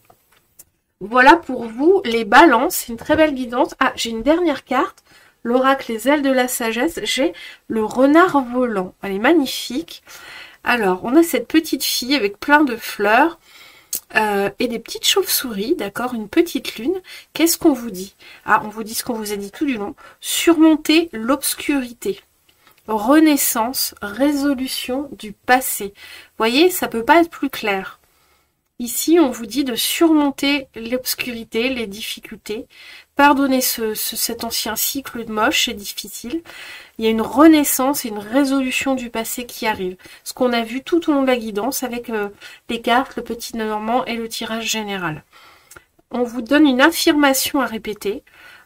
Voilà pour vous les balances, c'est une très belle guidance. Ah, j'ai une dernière carte, l'oracle les ailes de la sagesse, j'ai le renard volant, elle est magnifique. Alors, on a cette petite fille avec plein de fleurs et des petites chauves-souris, d'accord, une petite lune. Qu'est-ce qu'on vous dit? Ah, on vous dit ce qu'on vous a dit tout du long, surmonter l'obscurité. Renaissance, résolution du passé. Vous voyez, ça peut pas être plus clair. Ici, on vous dit de surmonter l'obscurité, les difficultés, pardonner cet ancien cycle moche et difficile. Il y a une renaissance et une résolution du passé qui arrive. Ce qu'on a vu tout au long de la guidance avec les cartes, le petit normand et le tirage général. On vous donne une affirmation à répéter.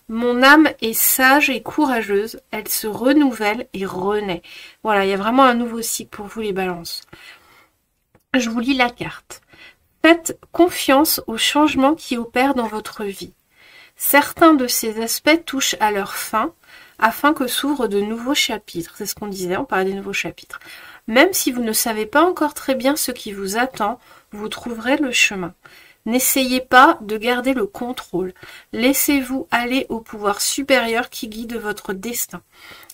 Mon âme est sage et courageuse, elle se renouvelle et renaît. Voilà, il y a vraiment un nouveau cycle pour vous les balances. Je vous lis la carte. Faites confiance aux changements qui opèrent dans votre vie. Certains de ces aspects touchent à leur fin, afin que s'ouvrent de nouveaux chapitres. C'est ce qu'on disait, on parlait des nouveaux chapitres. Même si vous ne savez pas encore très bien ce qui vous attend, vous trouverez le chemin. N'essayez pas de garder le contrôle. Laissez-vous aller au pouvoir supérieur qui guide votre destin.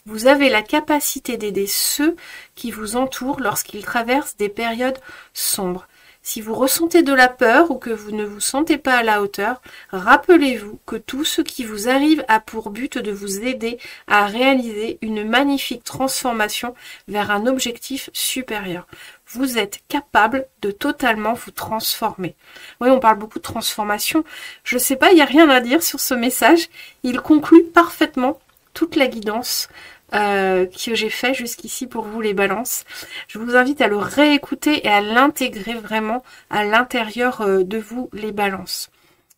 Vous avez la capacité d'aider ceux qui vous entourent lorsqu'ils traversent des périodes sombres. Si vous ressentez de la peur ou que vous ne vous sentez pas à la hauteur, rappelez-vous que tout ce qui vous arrive a pour but de vous aider à réaliser une magnifique transformation vers un objectif supérieur. Vous êtes capable de totalement vous transformer. Oui, on parle beaucoup de transformation. Je ne sais pas, il n'y a rien à dire sur ce message. Il conclut parfaitement toute la guidance que j'ai fait jusqu'ici pour vous les balances. Je vous invite à le réécouter et à l'intégrer vraiment à l'intérieur de vous les balances.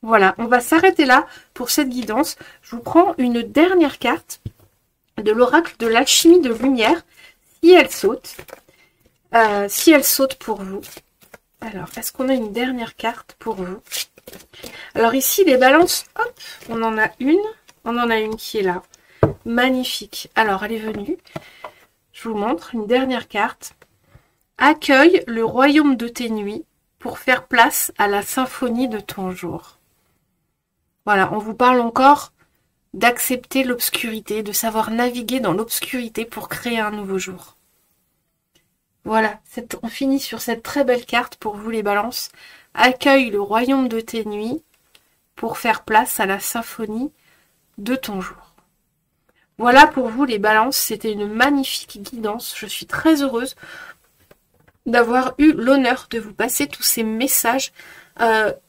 Voilà, on va s'arrêter là pour cette guidance. Je vous prends une dernière carte de l'oracle de l'alchimie de lumière, si elle saute. Si elle saute pour vous. Alors, est-ce qu'on a une dernière carte pour vous? Alors ici, les balances, hop, on en a une qui est là. Magnifique. Alors, elle est venue. Je vous montre une dernière carte. Accueille le royaume de tes nuits pour faire place à la symphonie de ton jour. Voilà, on vous parle encore d'accepter l'obscurité, de savoir naviguer dans l'obscurité pour créer un nouveau jour. Voilà, on finit sur cette très belle carte pour vous les balances. Accueille le royaume de tes nuits pour faire place à la symphonie de ton jour. Voilà pour vous les balances, c'était une magnifique guidance. Je suis très heureuse d'avoir eu l'honneur de vous passer tous ces messages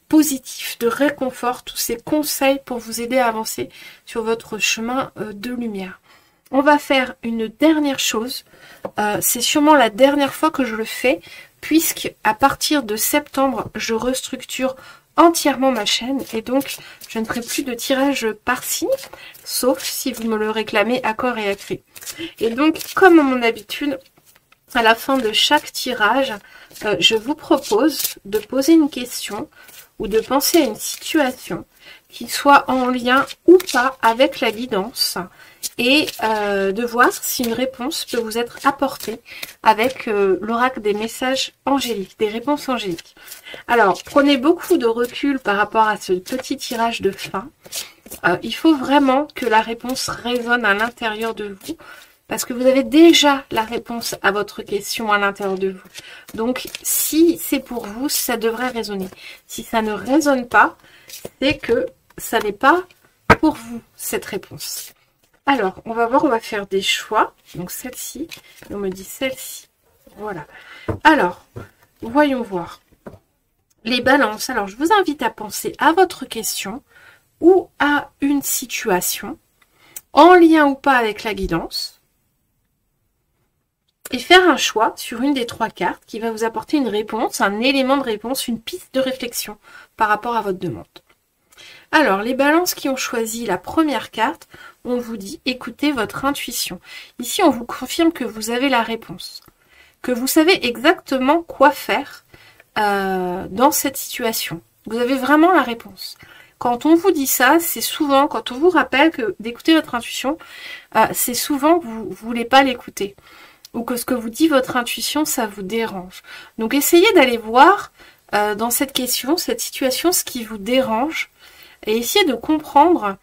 positifs, de réconfort, tous ces conseils pour vous aider à avancer sur votre chemin de lumière. On va faire une dernière chose, c'est sûrement la dernière fois que je le fais, puisque à partir de septembre, je restructure entièrement ma chaîne et donc je ne ferai plus de tirage par signe, sauf si vous me le réclamez à corps et à cri. Et donc, comme à mon habitude, à la fin de chaque tirage, je vous propose de poser une question ou de penser à une situation qui soit en lien ou pas avec la guidance et de voir si une réponse peut vous être apportée avec l'oracle des messages angéliques, des réponses angéliques. Alors, prenez beaucoup de recul par rapport à ce petit tirage de fin. Il faut vraiment que la réponse résonne à l'intérieur de vous, parce que vous avez déjà la réponse à votre question à l'intérieur de vous. Donc, si c'est pour vous, ça devrait résonner. Si ça ne résonne pas, c'est que ça n'est pas pour vous cette réponse? Alors, on va voir, on va faire des choix. Donc celle-ci, on me dit celle-ci. Voilà. Alors, voyons voir. Les balances. Alors, je vous invite à penser à votre question ou à une situation en lien ou pas avec la guidance et faire un choix sur une des 3 cartes qui va vous apporter une réponse, un élément de réponse, une piste de réflexion par rapport à votre demande. Alors, les balances qui ont choisi la première carte, on vous dit écoutez votre intuition. Ici, on vous confirme que vous avez la réponse, que vous savez exactement quoi faire dans cette situation. Vous avez vraiment la réponse. Quand on vous dit ça, c'est souvent, quand on vous rappelle que d'écouter votre intuition, c'est souvent que vous ne voulez pas l'écouter. Ou que ce que vous dit votre intuition, ça vous dérange. Donc essayez d'aller voir dans cette question, cette situation, ce qui vous dérange. Et essayez de comprendre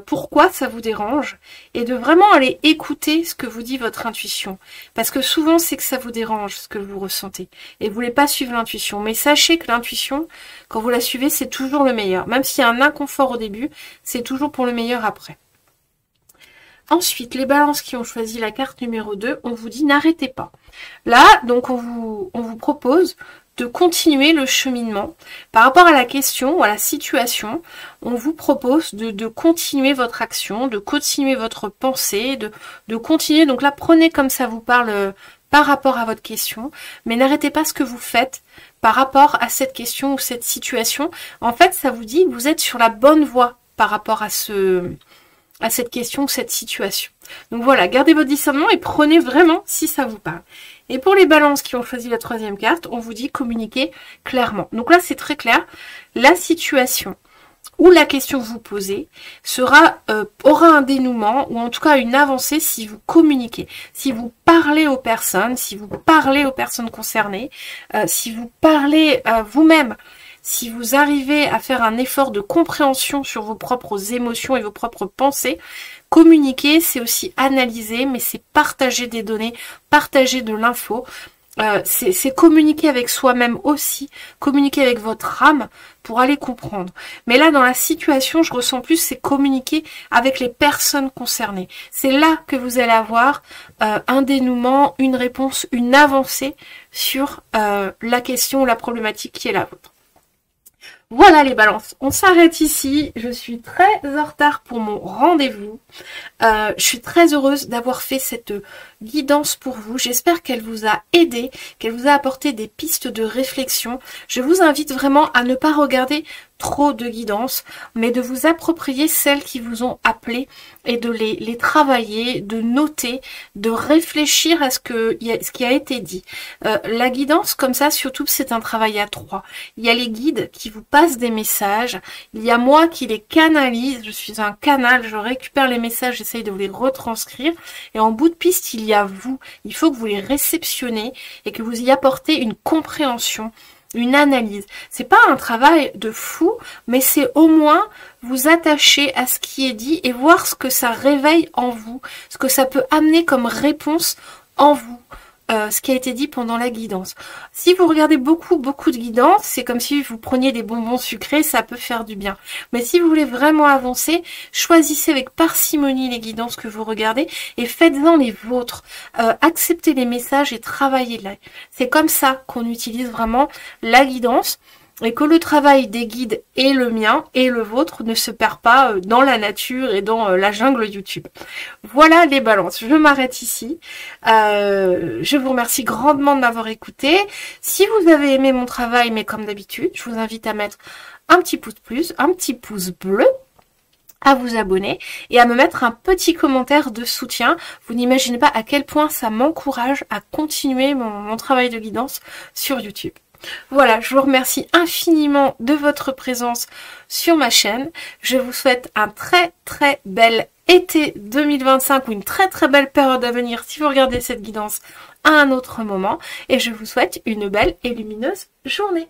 pourquoi ça vous dérange et de vraiment aller écouter ce que vous dit votre intuition. Parce que souvent, c'est que ça vous dérange, ce que vous ressentez. Et vous voulez pas suivre l'intuition. Mais sachez que l'intuition, quand vous la suivez, c'est toujours le meilleur. Même s'il y a un inconfort au début, c'est toujours pour le meilleur après. Ensuite, les balances qui ont choisi la carte numéro 2, on vous dit n'arrêtez pas. Là, donc on vous propose de continuer le cheminement. Par rapport à la question ou à la situation, on vous propose de continuer votre action, de continuer votre pensée, de continuer. Donc là, prenez comme ça vous parle par rapport à votre question, mais n'arrêtez pas ce que vous faites par rapport à cette question ou cette situation. En fait, ça vous dit que vous êtes sur la bonne voie par rapport à cette question ou cette situation. Donc voilà, gardez votre discernement et prenez vraiment si ça vous parle. Et pour les balances qui ont choisi la 3e carte, on vous dit communiquer clairement. Donc là, c'est très clair. La situation ou la question que vous posez aura un dénouement ou en tout cas une avancée si vous communiquez, si vous parlez aux personnes, si vous parlez aux personnes concernées, si vous parlez vous-même. Si vous arrivez à faire un effort de compréhension sur vos propres émotions et vos propres pensées, communiquer, c'est aussi analyser, mais c'est partager des données, partager de l'info. C'est communiquer avec soi-même aussi, communiquer avec votre âme pour aller comprendre. Mais là, dans la situation, je ressens plus, c'est communiquer avec les personnes concernées. C'est là que vous allez avoir un dénouement, une réponse, une avancée sur la question ou la problématique qui est la vôtre. Voilà les balances, on s'arrête ici. Je suis très en retard pour mon rendez-vous. Je suis très heureuse d'avoir fait cette guidance pour vous. J'espère qu'elle vous a aidé, qu'elle vous a apporté des pistes de réflexion. Je vous invite vraiment à ne pas regarder trop de guidances, mais de vous approprier celles qui vous ont appelé et de les travailler, de noter, de réfléchir à ce qui a été dit. La guidance, comme ça, surtout, c'est un travail à 3. Il y a les guides qui vous passent des messages, il y a moi qui les canalise, je suis un canal, je récupère les messages, j'essaye de vous les retranscrire, et en bout de piste, il y a vous. Il faut que vous les réceptionnez et que vous y apportez une compréhension, une analyse. C'est pas un travail de fou, mais c'est au moins vous attacher à ce qui est dit et voir ce que ça réveille en vous, ce que ça peut amener comme réponse en vous, ce qui a été dit pendant la guidance. Si vous regardez beaucoup de guidance, c'est comme si vous preniez des bonbons sucrés, ça peut faire du bien. Mais si vous voulez vraiment avancer, choisissez avec parcimonie les guidances que vous regardez et faites-en les vôtres. Acceptez les messages et travaillez-les. C'est comme ça qu'on utilise vraiment la guidance. Et que le travail des guides et le mien et le vôtre ne se perd pas dans la nature et dans la jungle YouTube. Voilà les balances, je m'arrête ici. Je vous remercie grandement de m'avoir écouté. Si vous avez aimé mon travail, mais comme d'habitude, je vous invite à mettre un petit pouce plus, un petit pouce bleu, à vous abonner et à me mettre un petit commentaire de soutien. Vous n'imaginez pas à quel point ça m'encourage à continuer mon travail de guidance sur YouTube. Voilà, je vous remercie infiniment de votre présence sur ma chaîne. Je vous souhaite un très bel été 2025 ou une très belle période à venir si vous regardez cette guidance à un autre moment. Et je vous souhaite une belle et lumineuse journée.